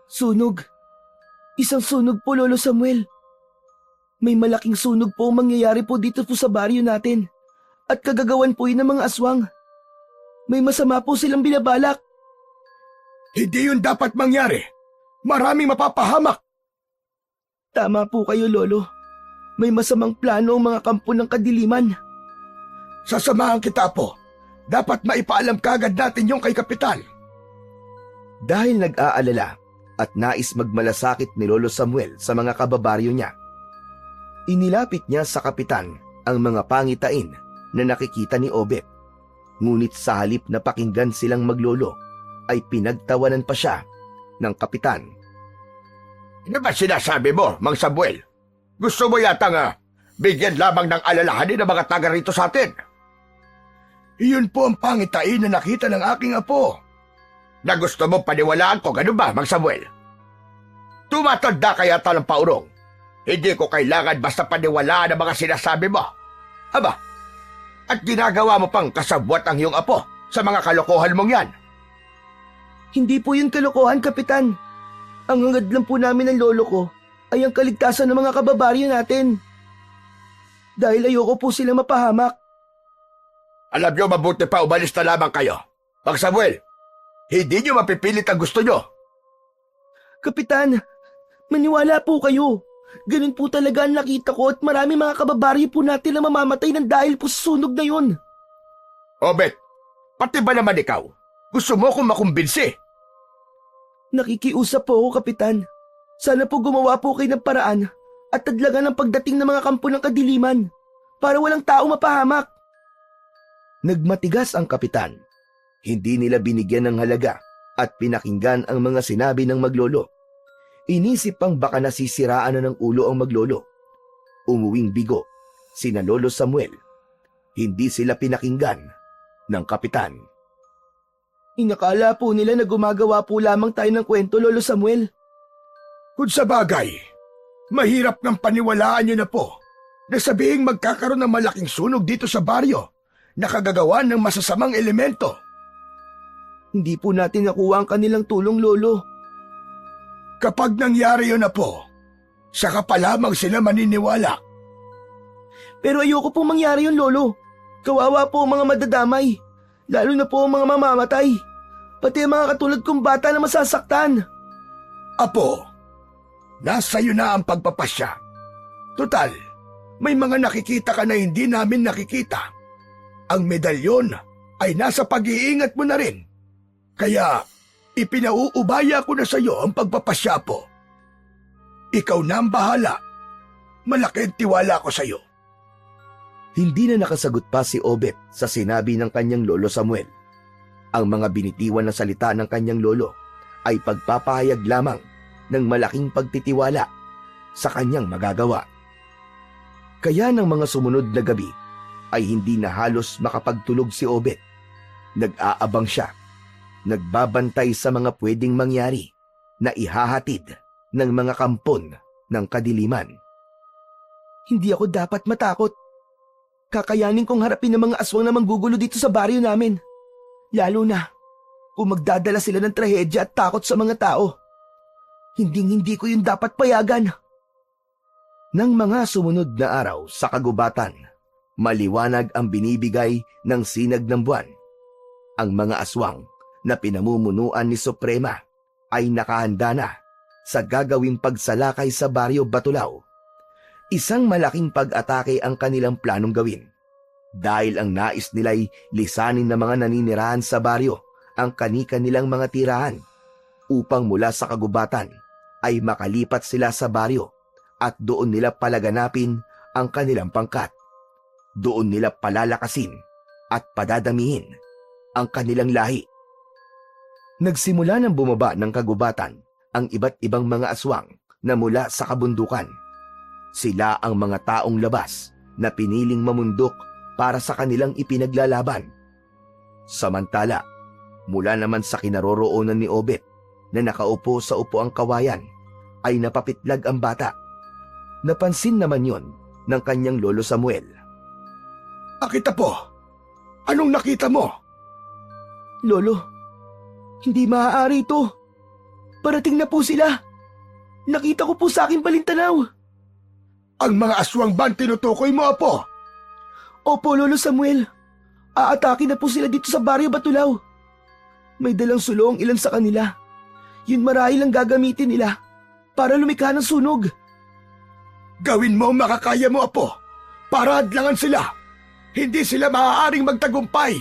S2: Sunog. Isang sunog po, Lolo Samuel. May malaking sunog po ang mangyayari po dito po sa baryo natin. At kagagawan po yun ng mga aswang. May masama po silang binabalak.
S4: Hindi yun dapat mangyari. Maraming mapapahamak.
S2: Tama po kayo, Lolo. May masamang plano ang mga kampo ng kadiliman.
S4: Sasamahan kita, Apo. Dapat maipaalam kagad natin yung kay Kapitan.
S1: Dahil nag-aalala at nais magmalasakit ni Lolo Samuel sa mga kababaryo niya, inilapit niya sa kapitan ang mga pangitain na nakikita ni Obet. Ngunit sa halip na pakinggan silang maglolo, ay pinagtawanan pa siya ng kapitan.
S5: Ano ba sinasabi mo, Mang Samuel? Gusto mo yata bigyan lamang ng alalahanin ng mga taga rito sa atin?
S4: Iyon po ang pangitain na nakita ng aking apo.
S5: Na gusto mong paniwalaan ko, ganun ba, Mang Samuel? Tumatanda kaya ng paurong. Hindi ko kailangan basta paniwalaan ang mga sinasabi mo. Aba, at ginagawa mo pang kasabwat ang iyong apo sa mga kalokohan mong yan.
S2: Hindi po yun kalokohan, Kapitan. Ang hangad lang po namin ng lolo ko ay ang kaligtasan ng mga kababaryo natin. Dahil ayoko po sila mapahamak.
S5: Alam niyo, mabuti pa umalis na lamang kayo. Mang Samuel, hindi niyo mapipilit ang gusto niyo.
S2: Kapitan, maniwala po kayo. Ganun po talaga ang nakita ko at marami mga kababaryo po natin na mamamatay ng dahil po sa sunog na yun.
S5: Obet, pati ba naman ikaw? Gusto mo kong makumbinsi?
S2: Nakikiusap po ako, Kapitan. Sana po gumawa po kayo ng paraan at tadlagan ang pagdating ng mga kampo ng kadiliman para walang tao mapahamak.
S1: Nagmatigas ang kapitan. Hindi nila binigyan ng halaga at pinakinggan ang mga sinabi ng maglolo. Inisip pang baka nasisiraan na ng ulo ang maglolo. Umuwing bigo sina Lolo Samuel. Hindi sila pinakinggan ng kapitan.
S2: Inakala po nila na gumagawa po lamang tayo ng kwento, Lolo Samuel.
S4: Kung sa bagay, mahirap ng paniwalaan niyo na po na sabihing magkakaroon ng malaking sunog dito sa baryo na kagagawan ng masasamang elemento.
S2: Hindi po natin nakuha ang kanilang tulong, Lolo.
S4: Kapag nangyari yun na po, saka pa lamang sila maniniwala.
S2: Pero ayoko pong mangyari yun, Lolo. Kawawa po ang mga madadamay. Lalo na po ang mga mamamatay. Pati ang mga katulad kong bata na masasaktan.
S4: Apo, nasa iyo na ang pagpapasya. Total, may mga nakikita ka na hindi namin nakikita. Ang medalyon ay nasa pag-iingat mo na rin. Kaya, ipinauubaya ko na sa iyo ang pagpapasya, po. Ikaw na ang bahala. Malaki ang tiwala ko sa iyo.
S1: Hindi na nakasagot pa si Obet sa sinabi ng kanyang lolo Samuel. Ang mga binitiwan na salita ng kanyang lolo ay pagpapahayag lamang ng malaking pagtitiwala sa kanyang magagawa. Kaya ng mga sumunod na gabi ay hindi na halos makapagtulog si Obet. Nag-aabang siya, nagbabantay sa mga pwedeng mangyari na ihahatid ng mga kampon ng kadiliman.
S2: Hindi ako dapat matakot. kakayanin kong harapin ng mga aswang na manggugulo dito sa baryo namin. Lalo na kung magdadala sila ng trahedya at takot sa mga tao. Hindi ko yun dapat payagan.
S1: Nang mga sumunod na araw sa kagubatan, maliwanag ang binibigay ng sinag ng buwan. Ang mga aswang na pinamumunuan ni Suprema ay nakahanda na sa gagawing pagsalakay sa baryo Batulao. Isang malaking pag-atake ang kanilang planong gawin dahil ang nais nila'y lisanin ng mga naninirahan sa baryo ang kani-kanilang mga tirahan upang mula sa kagubatan ay makalipat sila sa baryo at doon nila palaganapin ang kanilang pangkat. Doon nila palalakasin at padadamihin ang kanilang lahi. Nagsimula ng bumaba ng kagubatan ang iba't ibang mga aswang na mula sa kabundukan. Sila ang mga taong labas na piniling mamundok para sa kanilang ipinaglalaban. Samantala, mula naman sa kinaroroonan ni Obet na nakaupo sa upuang kawayan ay napapitlag ang bata. Napansin naman yon ng kanyang lolo Samuel.
S4: Akita po, anong nakita mo?
S2: Lolo, hindi maaari ito. Parating na po sila. Nakita ko po sa aking balintanaw.
S4: Ang mga aswang ba ang tinutukoy mo, Apo?
S2: Opo, Lolo Samuel. Aatake na po sila dito sa baryo Batulao. May dalang sulong ilan sa kanila. Yun marahil ang gagamitin nila para lumikha ng sunog.
S4: Gawin mo ang makakaya mo, Apo, para hadlangan sila. Hindi sila maaaring magtagumpay.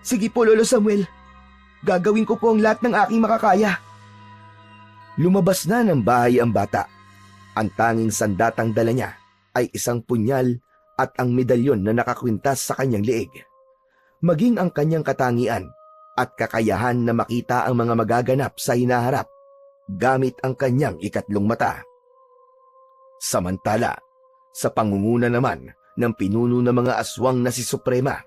S2: Sige po, Lolo Samuel. Gagawin ko po ang lahat ng aking makakaya.
S1: Lumabas na ng bahay ang bata. Ang tanging sandatang dala niya ay isang punyal at ang medalyon na nakakwintas sa kanyang leeg. Maging ang kanyang katangian at kakayahan na makita ang mga magaganap sa hinaharap gamit ang kanyang ikatlong mata. Samantala, sa pangunguna naman ng pinuno ng mga aswang na si Suprema,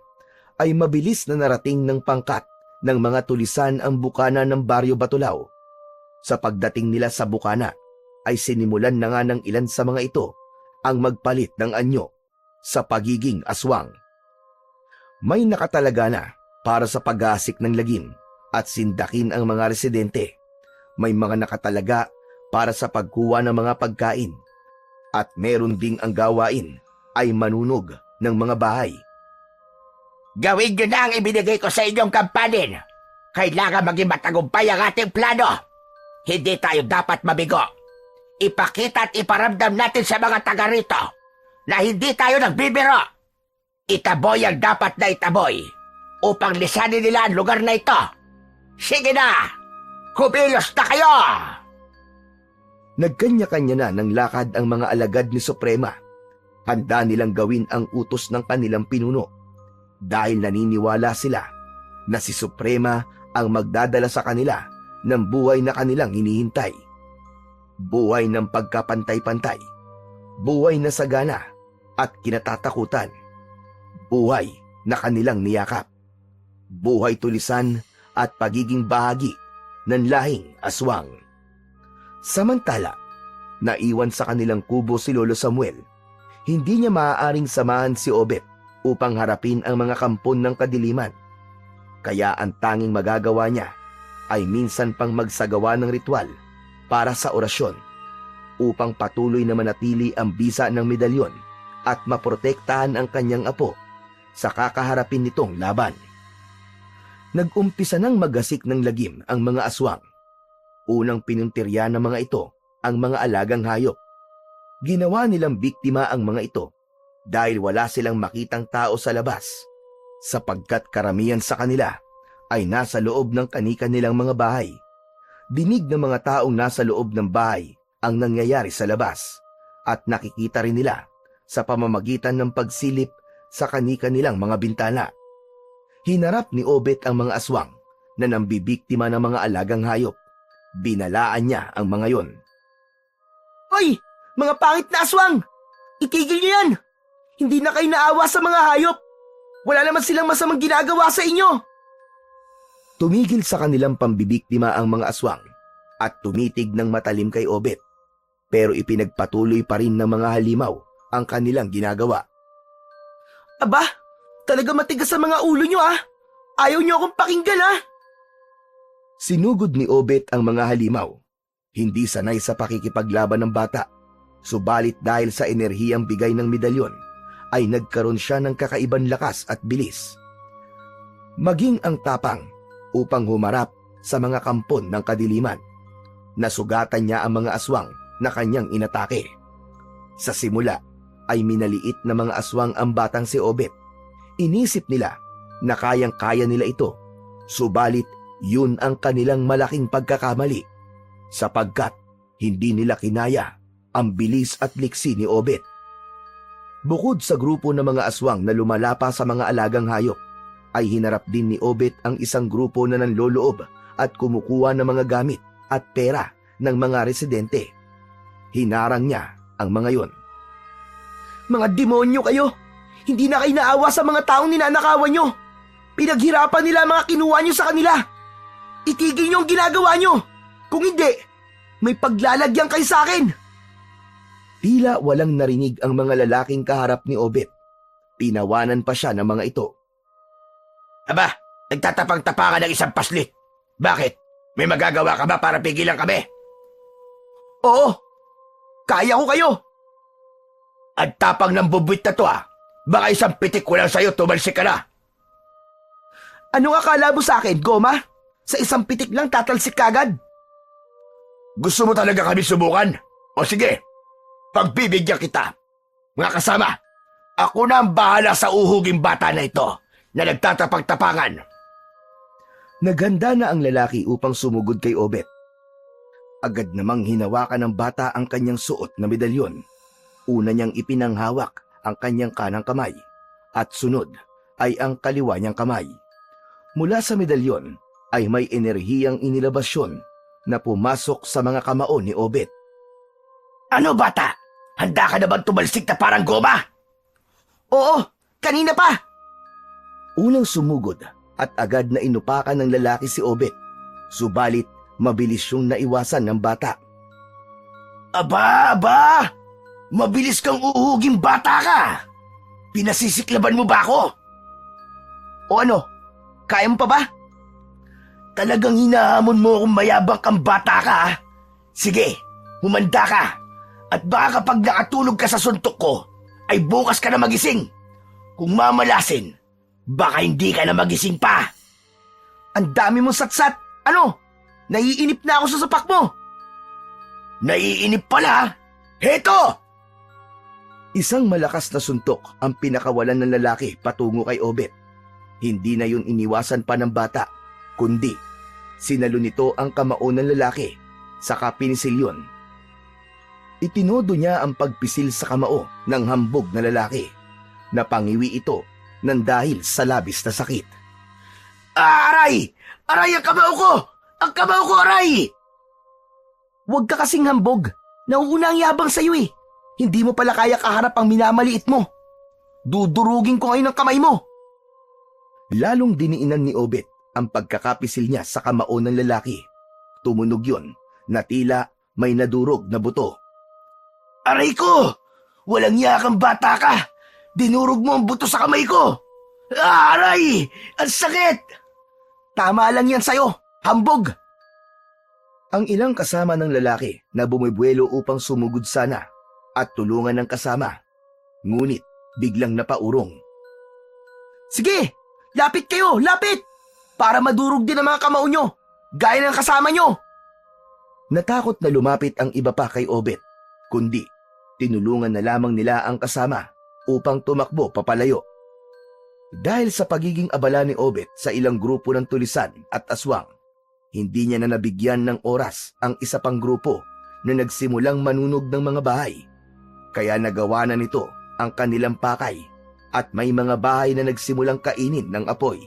S1: ay mabilis na narating ng pangkat ng mga tulisan ang bukana ng baryo Batulao. Sa pagdating nila sa bukana, ay sinimulan na nga ng ilan sa mga ito ang magpalit ng anyo sa pagiging aswang. May nakatalaga na para sa pag-aasik ng lagim at sindakin ang mga residente. May mga nakatalaga para sa pagkuha ng mga pagkain. At meron ding ang gawain ay manunog ng mga bahay.
S5: Gawin nyo na ang ibinigay ko sa inyong kampanin. Kailangan maging matagumpay ang ating plano. Hindi tayo dapat mabigo. Ipakita at iparamdam natin sa mga taga rito na hindi tayo nagbibiro. Itaboy ang dapat na itaboy upang lisanin nila ang lugar na ito. Sige na! Kumilos na kayo!
S1: Nagkanya-kanya na ng lakad ang mga alagad ni Suprema. Handa nilang gawin ang utos ng kanilang pinuno dahil naniniwala sila na si Suprema ang magdadala sa kanila ng buhay na kanilang hinihintay. Buhay ng pagkapantay-pantay, buhay na sagana at kinatatakutan, buhay na kanilang niyakap, buhay tulisan at pagiging bahagi ng lahing aswang. Samantala, naiwan sa kanilang kubo si Lolo Samuel. Hindi niya maaaring samahan si Obet upang harapin ang mga kampon ng kadiliman. Kaya ang tanging magagawa niya ay minsan pang magsagawa ng ritual para sa orasyon upang patuloy na manatili ang bisa ng medalyon at maprotektahan ang kanyang apo sa kakaharapin nitong laban. Nag-umpisa nang magasik ng lagim ang mga aswang. Unang pinuntirya ng mga ito ang mga alagang hayop. Ginawa nilang biktima ang mga ito dahil wala silang makitang tao sa labas, sapagkat karamihan sa kanila ay nasa loob ng kani-kanilang mga bahay. Dinig ng mga taong nasa loob ng bahay ang nangyayari sa labas at nakikita rin nila sa pamamagitan ng pagsilip sa kani-kanilang mga bintana. Hinarap ni Obet ang mga aswang na nambibiktima ng mga alagang hayop. Binalaan niya ang mga yon.
S2: Hoy! Mga pangit na aswang! Itigil niyo yan! Hindi na kayo naawa sa mga hayop! Wala naman silang masamang ginagawa sa inyo!
S1: Tumigil sa kanilang pambibiktima ang mga aswang at tumitig ng matalim kay Obet, pero ipinagpatuloy pa rin ng mga halimaw ang kanilang ginagawa.
S2: Aba, talaga matigas sa mga ulo nyo ah. Ayaw nyo akong pakinggan ah.
S1: Sinugod ni Obet ang mga halimaw. Hindi sanay sa pakikipaglaban ng bata. Subalit dahil sa enerhiyang bigay ng medalyon, ay nagkaroon siya ng kakaibang lakas at bilis. Maging ang tapang upang humarap sa mga kampon ng kadiliman. Nasugatan niya ang mga aswang na kanyang inatake. Sa simula ay minaliit na mga aswang ang batang si Obet. Inisip nila na kayang-kaya nila ito, subalit yun ang kanilang malaking pagkakamali sapagkat hindi nila kinaya ang bilis at liksi ni Obet. Bukod sa grupo ng mga aswang na lumalapa sa mga alagang hayop, ay hinarap din ni Obet ang isang grupo na nanloloob at kumukuha ng mga gamit at pera ng mga residente. Hinarang niya ang mga yon.
S2: Mga demonyo kayo! Hindi na kayo naawa sa mga taong ninanakawan nyo! Pinaghirapan nila ang mga kinuha nyo sa kanila! Itigil nyo ang ginagawa nyo! Kung hindi, may paglalagyan kayo sa akin!
S1: Tila walang narinig ang mga lalaking kaharap ni Obet. Tinawanan pa siya ng mga ito.
S5: Aba, nagtatapang-tapangan ng isang paslit. Bakit? May magagawa ka ba para pigilan kami?
S2: Oo! Kaya ko kayo!
S5: Ang tapang ng bubwit na to ah. Baka isang pitik ko lang sa'yo, tumalsik ka na.
S2: Anong akala mo sa akin, Goma? Sa isang pitik lang tatalsik kagad?
S5: Gusto mo talaga kami subukan? O sige, pagbibigyan kita. Mga kasama, ako na ang bahala sa uhuging bata na ito na nagtatapag-tapangan.
S1: Naghanda na ang lalaki upang sumugod kay Obet. Agad namang hinawakan ng bata ang kanyang suot na medalyon. Una niyang ipinanghawak ang kanyang kanang kamay at sunod ay ang kaliwa niyang kamay. Mula sa medalyon ay may enerhiyang inilabasyon na pumasok sa mga kamao ni Obet.
S5: Ano bata? Handa ka na bang tumalsik na parang goma?
S2: Oo! Kanina pa!
S1: Unang sumugod at agad na inupakan ng lalaki si Obet. Subalit mabilis siyang naiwasan ng bata.
S5: Aba! Mabilis kang uhuging bata ka! Pinasisiklaban mo ba ako?
S2: O ano? Kaya mo pa ba?
S5: Talagang hinahamon mo kung mayabang kang bata ka, ha? Sige, humanda ka. At baka kapag nakatulog ka sa suntok ko, ay bukas ka na magising. Kung mamalasin, baka hindi ka na magising pa.
S2: Ang dami mong satsat! Ano? Naiinip na ako sa sapak mo!
S5: Naiinip pala? Heto!
S1: Isang malakas na suntok ang pinakawalan ng lalaki patungo kay Obet. Hindi na yun iniwasan pa ng bata, kundi sinalo nito ang kamao ng lalaki, saka pinisilyon. Itinodo niya ang pagpisil sa kamao ng hambog na lalaki. Napangiwi ito nang dahil sa labis na sakit.
S5: Aray! Aray ang kamao ko! Ang kamao ko, aray!
S2: Huwag ka kasing hambog. Nauuna ang yabang sa'yo eh. Hindi mo pala kaya kaharap ang minamaliit mo. Dudurugin ko ngayon ang kamay mo.
S1: Lalong diniinan ni Obet ang pagkakapisil niya sa kamao ng lalaki. Tumunog yon na tila may nadurog na buto.
S5: Aray ko! Walang yakang bata ka! Dinurog mo ang buto sa kamay ko! Aray! Ang sakit!
S2: Tama lang yan sa'yo. Hambog!
S1: Ang ilang kasama ng lalaki na bumibuelo upang sumugod sana at tulungan ng kasama, ngunit biglang napaurong.
S2: Sige! Lapit kayo! Lapit! Para madurog din ang mga kamao nyo, gaya ng kasama nyo!
S1: Natakot na lumapit ang iba pa kay Obet, kundi tinulungan na lamang nila ang kasama upang tumakbo papalayo. Dahil sa pagiging abala ni Obet sa ilang grupo ng tulisan at aswang, hindi niya na nabigyan ng oras ang isa pang grupo na nagsimulang manunog ng mga bahay. Kaya nagawa na nito ang kanilang pakay at may mga bahay na nagsimulang kainin ng apoy.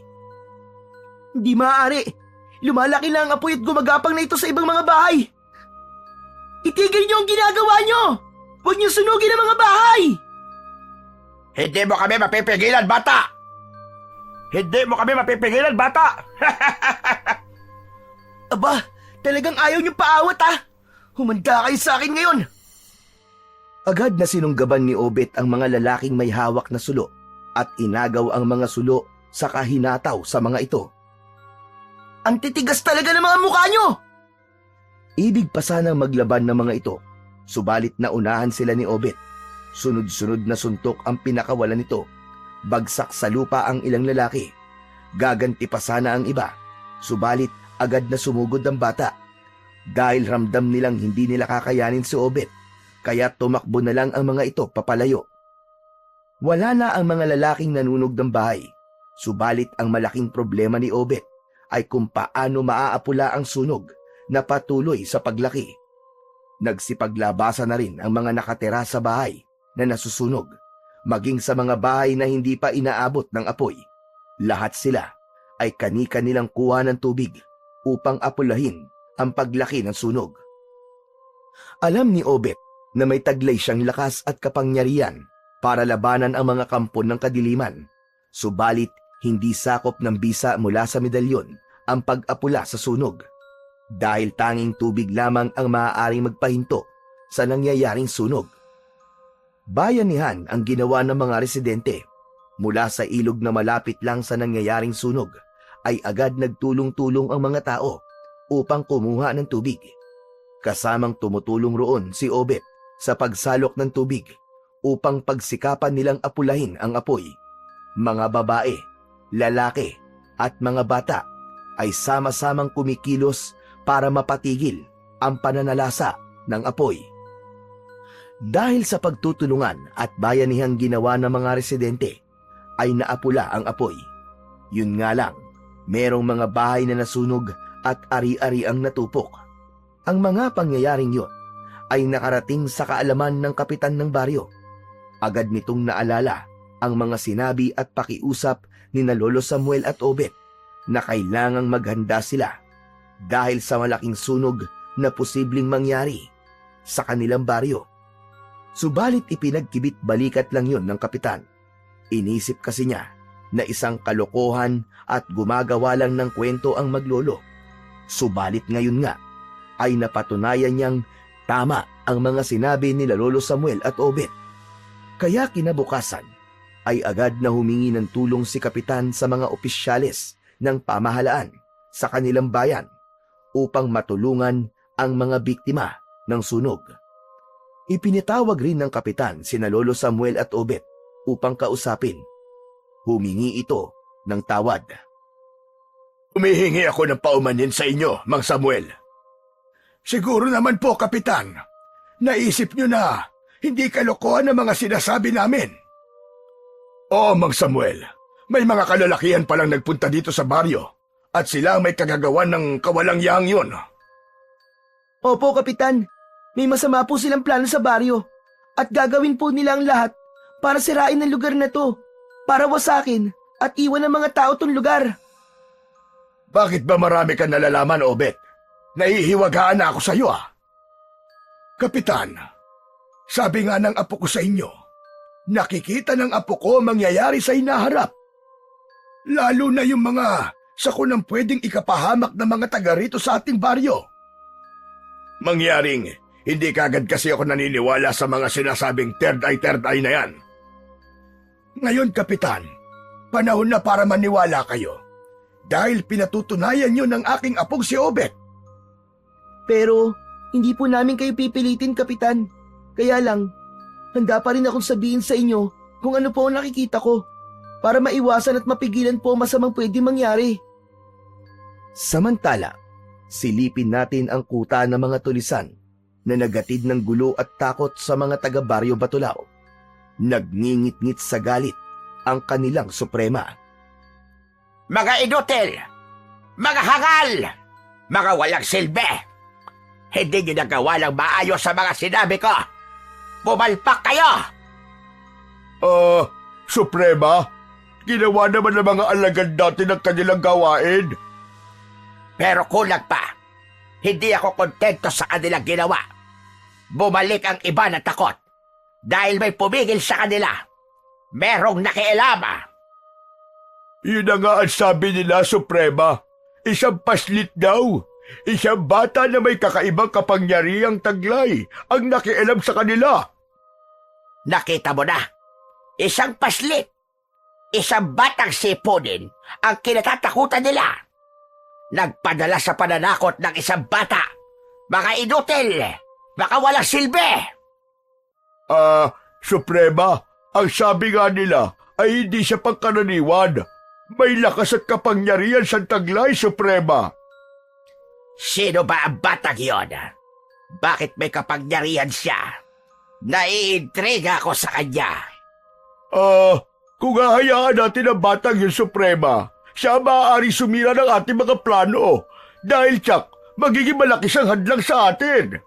S2: Hindi maaari. Lumalaki na ang apoy at gumagapang na ito sa ibang mga bahay. Itigil niyo ang ginagawa niyo! Huwag niyo sunugin ang mga bahay!
S5: Hindi mo kami mapipigilan, bata! Hindi mo kami mapipigilan, bata!
S2: Aba, talagang ayaw niyo paawat ah! Humanda kayo sa akin ngayon!
S1: Agad na sinunggaban ni Obet ang mga lalaking may hawak na sulo at inagaw ang mga sulo sa kahinataw sa mga ito.
S2: Ang titigas talaga ng mga mukha nyo!
S1: Ibig pa sanang maglaban ng mga ito, subalit naunahan sila ni Obet. Sunod-sunod na suntok ang pinakawalan nito. Bagsak sa lupa ang ilang lalaki. Gaganti pa sana ang iba, subalit agad na sumugod ang bata. Dahil ramdam nilang hindi nila kakayanin si Obet, kaya tumakbo na lang ang mga ito papalayo. Wala na ang mga lalaking nanunog ng bahay, subalit ang malaking problema ni Obet ay kung paano maaapula ang sunog na patuloy sa paglaki. Nagsipaglabasan na rin ang mga nakatira sa bahay na nasusunog, maging sa mga bahay na hindi pa inaabot ng apoy. Lahat sila ay kani-kanilang kuha ng tubig upang apulahin ang paglaki ng sunog. Alam ni Obet na may taglay siyang lakas at kapangyarihan para labanan ang mga kampon ng kadiliman, subalit hindi sakop ng bisa mula sa medalyon ang pag-apula sa sunog. Dahil tanging tubig lamang ang maaaring magpahinto sa nangyayaring sunog. Bayanihan ang ginawa ng mga residente. Mula sa ilog na malapit lang sa nangyayaring sunog, ay agad nagtulong-tulong ang mga tao upang kumuha ng tubig. Kasamang tumutulong roon si Obet sa pagsalok ng tubig upang pagsikapan nilang apulahin ang apoy. Mga babae, lalaki at mga bata ay sama-samang kumikilos para mapatigil ang pananalasa ng apoy. Dahil sa pagtutulungan at bayanihang ginawa ng mga residente, ay naapula ang apoy. Yun nga lang, merong mga bahay na nasunog at ari-ari ang natupok. Ang mga pangyayaring yun ay nakarating sa kaalaman ng kapitan ng baryo. Agad nitong naalala ang mga sinabi at pakiusap ni Lolo Samuel at Obet na kailangang maghanda sila dahil sa malaking sunog na posibleng mangyari sa kanilang baryo. Subalit ipinagkibit balikat lang yon ng kapitan. Inisip kasi niya na isang kalokohan at gumagawa lang ng kwento ang maglolo. Subalit ngayon nga ay napatunayan niyang tama ang mga sinabi ni Lolo Samuel at Obet. Kaya kinabukasan ay agad na humingi ng tulong si kapitan sa mga opisyales ng pamahalaan sa kanilang bayan upang matulungan ang mga biktima ng sunog. Ipinatawag rin ng kapitan sina Lolo Samuel at Obet upang kausapin. Humingi ito ng tawad.
S4: Humihingi ako ng paumanhin sa inyo, Mang Samuel. Siguro naman po, Kapitan. Naisip nyo na hindi kalokohan ang mga sinasabi namin. Oo, Mang Samuel. May mga kalalakihan palang nagpunta dito sa baryo at sila may kagagawan ng kawalang-yahang yun.
S2: Opo, Kapitan. May masama po silang plano sa baryo at gagawin po nila ang lahat para sirain ang lugar na to, para wasakin at iwan ng mga tao tong lugar.
S4: Bakit ba marami kang nalalaman, Obet? Nahihiwagaan na ako sa iyo, Kapitan, sabi nga ng apo ko sa inyo, nakikita ng apo ko ang mangyayari sa hinaharap. Lalo na yung mga sakunang pwedeng ikapahamak ng mga taga rito sa ating baryo. Mangyaring, hindi kagad kasi ako naniniwala sa mga sinasabing third eye na yan. Ngayon, Kapitan, panahon na para maniwala kayo dahil pinatutunayan nyo ng aking apong si Obet.
S2: Pero hindi po namin kayo pipilitin, Kapitan. Kaya lang, handa pa rin akong sabihin sa inyo kung ano po ang nakikita ko para maiwasan at mapigilan po masamang pwede mangyari.
S1: Samantala, silipin natin ang kuta ng mga tulisan na nagatid ng gulo at takot sa mga taga-baryo Batulao. Nagngingit-ngit sa galit ang kanilang suprema.
S5: Mga inutil! Mga hangal! Mga walang silbi! Hindi nyo nagawa lang maayos sa mga sinabi ko! Pumalpak kayo!
S4: Suprema, ginawa naman ng mga alagad natin ang kanilang gawain.
S5: Pero kulang pa. Hindi ako kontento sa kanilang ginawa. Bumalik ang iba na takot. Dahil may pumigil sa kanila. Merong nakialama.
S4: Yun na nga ang sabi nila, Suprema. Isang paslit daw. Isang bata na may kakaibang kapangyarihang taglay ang nakialam sa kanila.
S5: Nakita mo na. Isang paslit. isang batang sipunin ang kinatatakutan nila. Nagpadala sa pananakot ng isang bata. Mga inutil, baka walang silbi.
S4: Suprema, ang sabi nga nila ay hindi siya pangkaraniwan. May lakas at kapangyarihan sa taglay, Suprema.
S5: Sino ba ang batang yon? Bakit may kapangyarihan siya? Naiintriga ako sa kanya.
S4: Kung hahayaan natin ang batang yun, Suprema, siya maaari sumira ng ating mga plano. Dahil tsak, magiging malaki siyang hadlang sa atin.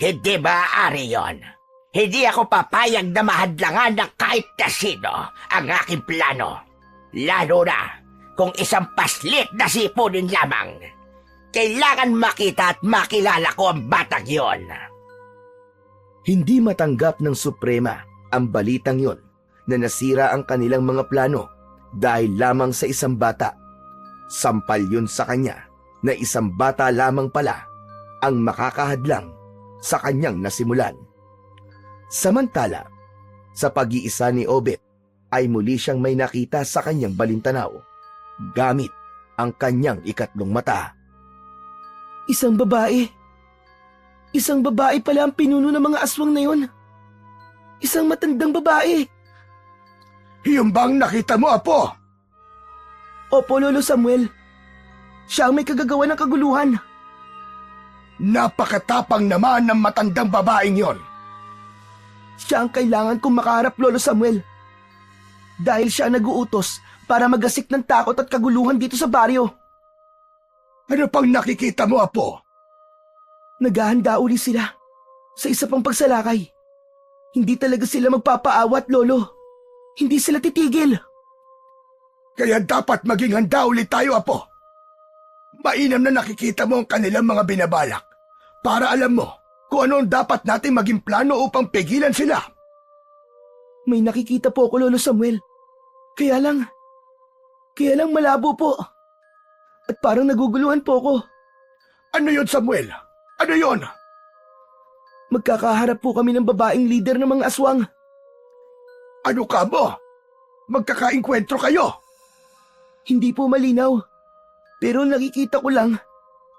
S5: Hindi maaari yon. Hindi ako papayag na mahadlangan ng kahit na sino ang aking plano. Lalo na kung isang paslit na sipunin lamang. Kailangan makita at makilala ko ang batang yon.
S1: Hindi matanggap ng Suprema ang balitang yon na nasira ang kanilang mga plano dahil lamang sa isang bata. Sampal yun sa kanya na isang bata lamang pala ang makakahadlang sa kanyang nasimulan. Samantala, sa pag-iisa ni Obet ay muli siyang may nakita sa kanyang balintanaw gamit ang kanyang ikatlong mata.
S2: Isang babae. Isang babae pala ang pinuno ng mga aswang na yon. Isang matandang babae.
S4: Yung bang nakita mo, Apo?
S2: Opo, Lolo Samuel. Siya ang may kagagawa ng kaguluhan.
S4: Napakatapang naman ng matandang babaeng yon.
S2: Siya ang kailangan kong makaharap, Lolo Samuel. Dahil siya ang nag-uutos para magasik ng takot at kaguluhan dito sa baryo.
S4: Ano pang nakikita mo, Apo?
S2: Naghahanda uli sila sa isa pang pagsalakay. Hindi talaga sila magpapaawat, Lolo. Hindi sila titigil.
S4: Kaya dapat maging handa ulit tayo, Apo. Mainam na nakikita mo ang kanilang mga binabalak para alam mo kung ano ang dapat nating maging plano upang pigilan sila.
S2: May nakikita po ako, Lolo Samuel. Kaya lang malabo po. At parang naguguluhan po ako.
S4: Ano yon, Samuel? Ano yon?
S2: Magkakaharap po kami ng babaeng leader ng mga aswang.
S4: Ano ka mo? Magkakainkwentro kayo?
S2: Hindi po malinaw. Pero nakikita ko lang,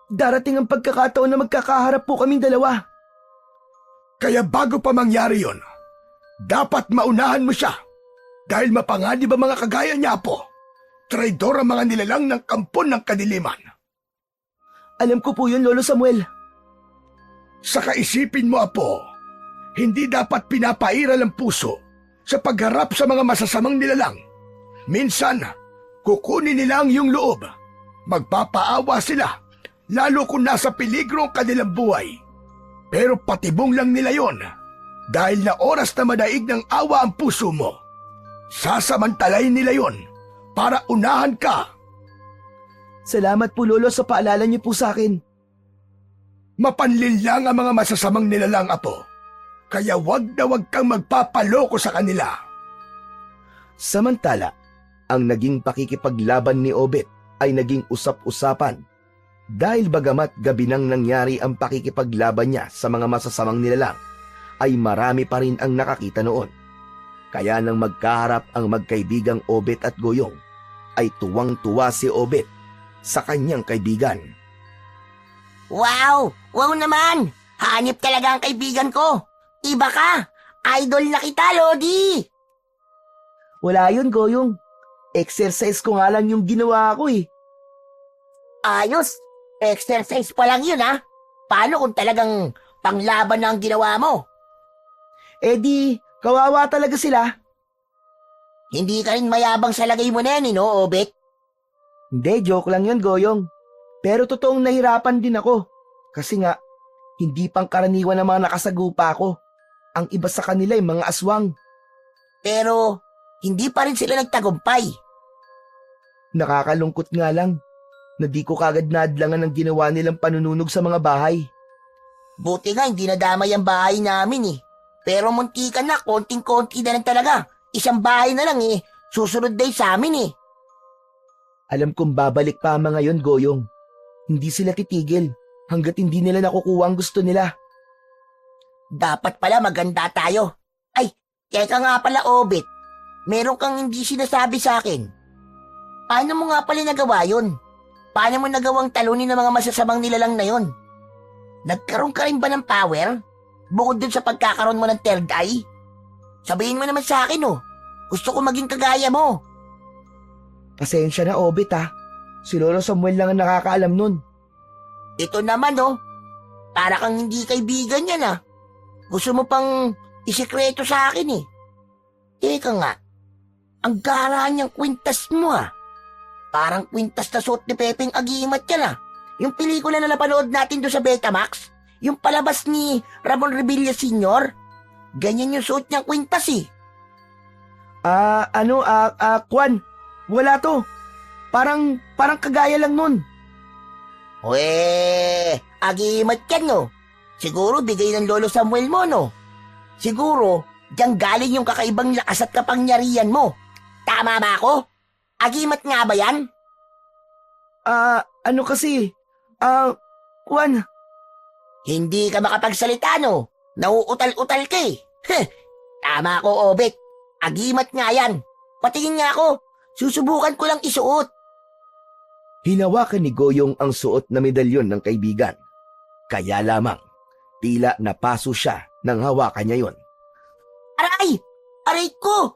S2: darating ang pagkakataon na magkakaharap po kaming dalawa.
S4: Kaya bago pa mangyari yon, dapat maunahan mo siya. Dahil mapanganib ang mga kagaya niya, Apo. Traidor ang mga nilalang ng kampon ng kadiliman.
S2: Alam ko po yun, Lolo Samuel.
S4: Sa kaisipin mo, Apo, hindi dapat pinapairal ang puso sa pagharap sa mga masasamang nilalang. Minsan, kukunin nila ang iyong loob. Magpapaawa sila, lalo kung nasa peligro ang kanilang buhay. Pero patibong lang nila yon, dahil na oras na madaig ng awa ang puso mo. Sasamantalayin nila yon para unahan ka.
S2: Salamat po, Lolo, sa paalala niyo po sa akin.
S4: Mapanlin lang ang mga masasamang nilalang, Apo. Kaya wag na wag kang magpapaloko sa kanila.
S1: Samantala, ang naging pakikipaglaban ni Obet ay naging usap-usapan dahil bagamat gabi nang nangyari ang pakikipaglaban niya sa mga masasamang nilalang, ay marami pa rin ang nakakita noon. Kaya nang magkaharap ang magkaibigang Obet at Goyong, ay tuwang-tuwa si Obet sa kanyang kaibigan.
S3: Wow! Wow naman! Hanip talaga ang kaibigan ko. Iba ka! Idol na kita, Lodi!
S2: Wala yun, Goyong. Exercise ko nga lang yung ginawa ko eh.
S3: Ayos! Exercise pa lang yun, ha? Paano kung talagang panglaban na ang ginawa mo?
S2: Eh di, kawawa talaga sila.
S3: Hindi ka rin mayabang sa lagay mo na yan, no, Obet?
S2: Hindi, joke lang yun, Goyong. Pero totoong nahirapan din ako. Kasi nga, hindi pang karaniwan ng mga nakasagupa ko. Ang iba sa kanila ay mga aswang.
S3: Pero, hindi pa rin sila nagtagumpay.
S2: Nakakalungkot nga lang na di ko kagad naadlangan ang ginawa nilang panununog sa mga bahay.
S3: Buti nga hindi nadamay ang bahay namin eh. Pero muntikan na, konting-konti na lang talaga. Isang bahay na lang eh. Susunod na sa amin eh.
S2: Alam kong babalik pa ang mga yon, Goyong. Hindi sila titigil hanggat hindi nila nakukuha ang gusto nila.
S3: Dapat pala maganda tayo. Ay, teka nga pala, Obet. meron kang hindi sinasabi sa akin. Paano mo nga pala nagawa yun? Paano mo nagawang talunin ng mga masasamang nilalang na yun? Nagkaroon ka rin ba ng power? Bukod dun sa pagkakaroon mo ng third eye? Sabihin mo naman sa akin oh. Gusto ko maging kagaya mo.
S2: Pasensya na, Obet ha. Si Lolo Samuel lang ang nakakaalam nun.
S3: Ito naman oh. Para kang hindi kaibigan yan ah. Gusto mo pang isikreto sa akin eh. Teka nga. Ang gara niyang kwintas mo ah. Parang kwintas na suot ni Pepeng Agimat yan ah. Yung pelikula na napanood natin doon sa Betamax. Yung palabas ni Ramon Revilla Sr. Ganyan yung suot niyang kwintas eh.
S2: Kwan, wala to. Parang kagaya lang nun.
S3: Agimat yan no. Siguro bigay ng Lolo Samuel mo no. Siguro, diyan galing yung kakaibang lakas at kapangyarihan mo. Tama ba ako? Agimat nga ba yan?
S2: Kwan,
S3: Hindi ka makapagsalita no. Nauutal-utal ka eh. Tama ako, Obet. Agimat nga yan. Patingin nga ako. Susubukan ko lang isuot.
S1: Hinawakan ni Goyong ang suot na medalyon ng kaibigan. Kaya lamang, tila napaso siya nang hawakan niya yon.
S3: Aray! Aray ko!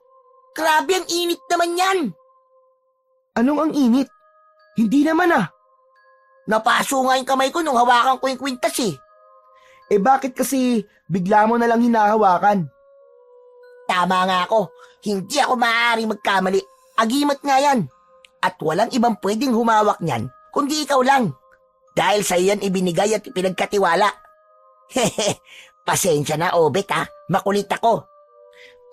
S3: Grabe ang init naman yan!
S2: anong ang init? Hindi naman ah.
S3: Napaso nga yung kamay ko nung hawakan ko yung kwintas eh.
S2: Bakit kasi bigla mo na lang hinahawakan?
S3: Tama nga ako. Hindi ako maaaring magkamali. Agimat nga yan. At walang ibang pwedeng humawak niyan, kundi ikaw lang. Dahil sa iyan ibinigay at pinagkatiwala. Pasensya na, Obet ha. Makulit ako.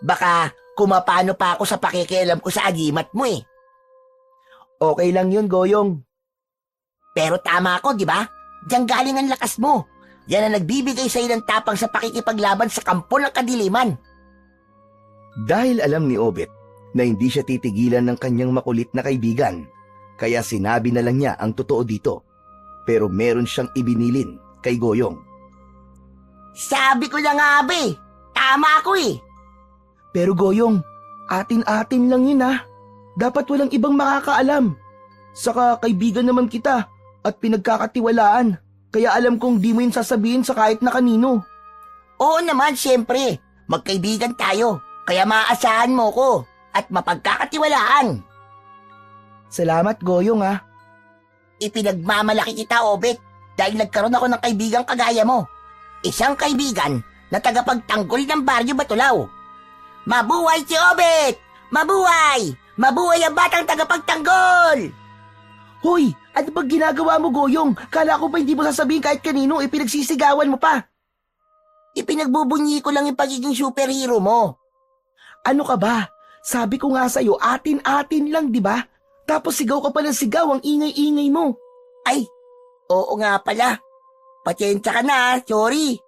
S3: Baka kumapano pa ako sa pakikialam ko sa agimat mo eh.
S2: Okay lang yun, Goyong.
S3: Pero tama ako, di ba? Diyan galing ang lakas mo. Yan ang nagbibigay sa iyo ng tapang sa pakikipaglaban sa kampo ng kadiliman.
S1: Dahil alam ni Obet na hindi siya titigilan ng kanyang makulit na kaibigan, kaya sinabi na lang niya ang totoo dito. Pero meron siyang ibinilin kay Goyong.
S3: Sabi ko na nga ba eh. Tama ako eh.
S2: Pero Goyong, atin-atin lang yun ah. Dapat walang ibang makakaalam. Saka kaibigan naman kita at pinagkakatiwalaan. Kaya alam kong di mo yun sasabihin sa kahit na kanino.
S3: Oo naman, siyempre. Magkaibigan tayo. Kaya maaasahan mo ko at mapagkakatiwalaan.
S2: Salamat, Goyong ah.
S3: Ipinagmamalaki kita, Obet, dahil nagkaroon ako ng kaibigang kagaya mo. Isang kaibigan na tagapagtanggol ng Baryo Batulaw. Mabuhay si Obet! Mabuhay! Mabuhay ang batang tagapagtanggol!
S2: Hoy, ano ba ginagawa mo, Goyong? Kala ko ba hindi mo sasabihin kahit kanino, pinagsisigawan mo pa.
S3: Ipinagbubunyi ko lang yung pagiging superhero mo.
S2: Ano ka ba? Sabi ko nga sa'yo, atin-atin lang, di ba? Tapos sigaw ka pa ng sigaw, ang ingay-ingay mo.
S3: Ay, oo nga pala. Patsensya ka na, sorry.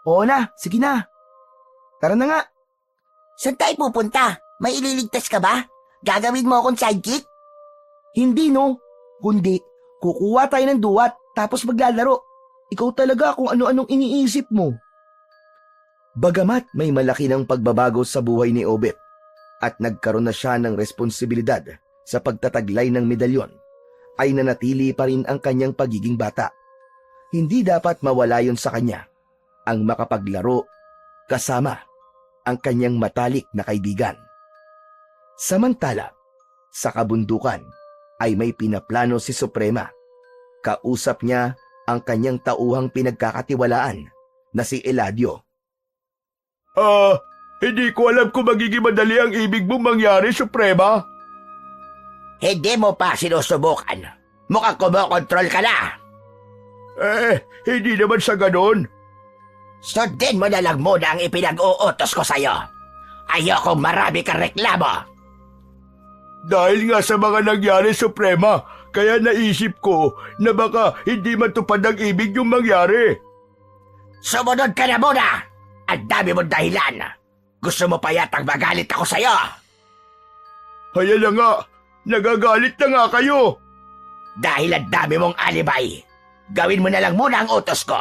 S2: Oo na, sige na. Tara na nga.
S3: Saan tayo pupunta? May ililigtas ka ba? Gagawin mo akong sidekick?
S2: Hindi no, kundi kukuha tayo ng duwat tapos maglalaro. Ikaw talaga kung ano-anong iniisip mo.
S1: Bagamat may malaki ng pagbabago sa buhay ni Obet at nagkaroon na siya ng responsibilidad sa pagtataglay ng medalyon, ay nanatili pa rin ang kanyang pagiging bata. Hindi dapat mawala yon sa kanya, ang makapaglaro kasama ang kanyang matalik na kaibigan. Samantala, sa kabundukan ay may pinaplano si Suprema. Kausap niya ang kanyang tauhang pinagkakatiwalaan na si Eladio.
S4: Hindi ko alam kung magiging madali ang ibig mong mangyari, Suprema.
S5: Hindi mo pa sinusubukan. Mukhang kumokontrol ka na.
S4: Hindi naman sa ganon.
S5: Sundin mo na lang muna ang ipinag-uutos ko sa'yo. Ayokong marami kang reklamo.
S4: Dahil nga sa mga nangyari, Suprema, kaya naisip ko na baka hindi matupad ang ibig yung mangyari.
S5: Sumunod ka na muna! Ang dami mong dahilan. Gusto mo pa yatang magalit ako sa'yo.
S4: Kaya na nga, nagagalit na nga kayo.
S5: Dahil ang dami mong alibay, gawin mo na lang muna ang utos ko.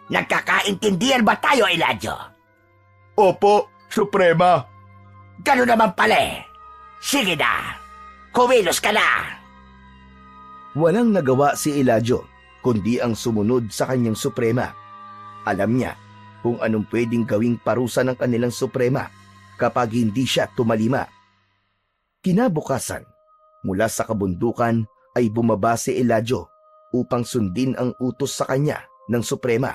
S5: Nagkakaintindihan ba tayo, Eladio?
S4: Opo, Suprema.
S5: Ganun naman pala eh. Sige na, kumilos ka na.
S1: Walang nagawa si Eladio kundi ang sumunod sa kanyang suprema. Alam niya kung anong pwedeng gawing parusa ng kanilang suprema kapag hindi siya tumalima. Kinabukasan, mula sa kabundukan ay bumaba si Eladio upang sundin ang utos sa kanya ng suprema.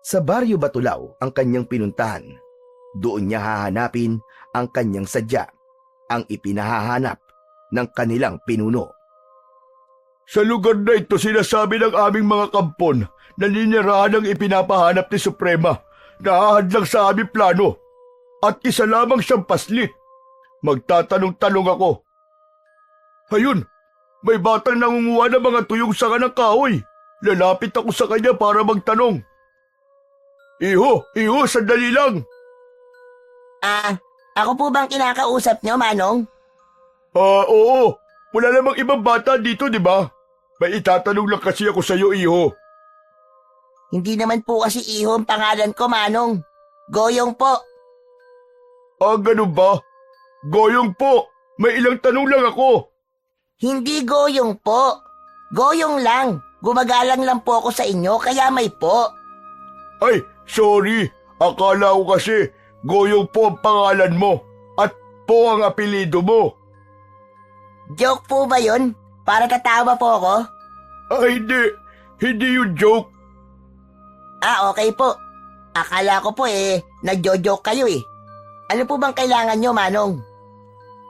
S1: Sa Baryo Batulao ang kanyang pinuntahan. Doon niya hahanapin ang kanyang sadya, ang ipinahahanap ng kanilang pinuno.
S4: Sa lugar na ito sinasabi ng aming mga kampon na ninirahan ang ipinapahanap ni Suprema na hahadlang sa aming plano at isa lamang siyang paslit. Magtatanong-tanong ako. Ayun, may batang nangunguha ng mga tuyong sanga ng kahoy. Lalapit ako sa kanya para magtanong. Iho, sandali lang.
S3: Ako po bang kinakausap niyo, Manong?
S4: Oo. Wala namang ibang bata dito, di ba? May itatanong lang kasi ako sa iyo, Iho.
S3: Hindi naman po kasi Iho ang pangalan ko, Manong. Goyong po.
S4: Ganun ba? Goyong po. May ilang tanong lang ako.
S3: Hindi Goyong po. Goyong lang. Gumagalang lang po ako sa inyo, kaya may po.
S4: Ay, sorry. Akala ko kasi Goyong po ang pangalan mo at po ang apelido mo.
S3: Joke po ba yun? Para tatawa po ako?
S4: Ay, hindi. Hindi yung joke.
S3: Okay po. Akala ko po nagjo-joke kayo eh. Ano po bang kailangan nyo, Manong?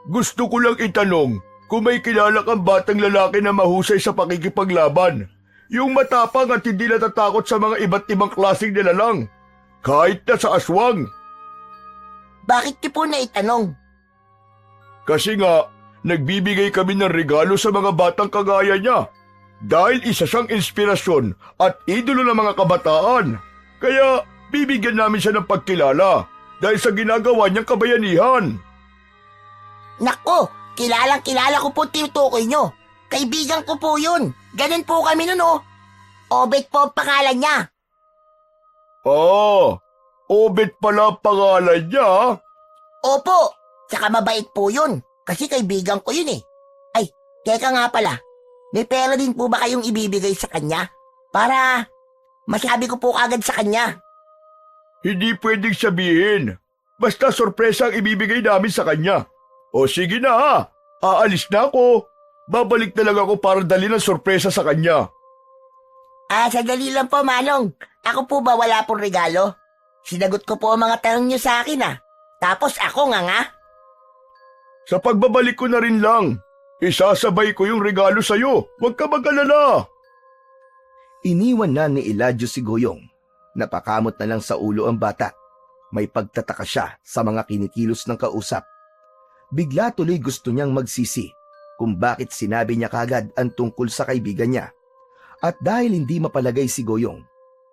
S4: Gusto ko lang itanong kung may kilala kang batang lalaki na mahusay sa pakikipaglaban. Yung matapang at hindi natatakot sa mga iba't ibang klaseng nilalang. Kahit na sa aswang.
S3: Bakit niyo po naitanong?
S4: Kasi nga, nagbibigay kami ng regalo sa mga batang kagaya niya. Dahil isa siyang inspirasyon at idolo ng mga kabataan. Kaya bibigyan namin siya ng pagkilala dahil sa ginagawa niyang kabayanihan.
S3: Nako, kilala ko po tinutukoy nyo. Kaibigan ko po yun. Ganun po kami nun Obet po ang pangalan niya.
S4: Obet pala ang pangalan niya.
S3: Opo, saka mabait po yun. Kasi kaibigan ko yun eh. Ay, teka nga pala. May pera din po ba kayong ibibigay sa kanya? Para masabi ko po agad sa kanya.
S4: Hindi pwedeng sabihin. Basta sorpresa ang ibibigay namin sa kanya. O sige na ha, aalis na ako. Babalik na lang ako para dali ng sorpresa sa kanya.
S3: Sandali lang po, Manong. Ako po ba wala pong regalo? Sinagot ko po ang mga tanong niyo sa akin Tapos ako nga.
S4: Sa pagbabalik ko na rin lang. Isasabay ko yung regalo sa'yo. Huwag ka mag-alala.
S1: Iniwan na ni Eladio si Goyong. Napakamot na lang sa ulo ang bata. May pagtataka siya sa mga kinikilos ng kausap. Bigla tuloy gusto niyang magsisi kung bakit sinabi niya kagad ang tungkol sa kaibigan niya. At dahil hindi mapalagay si Goyong,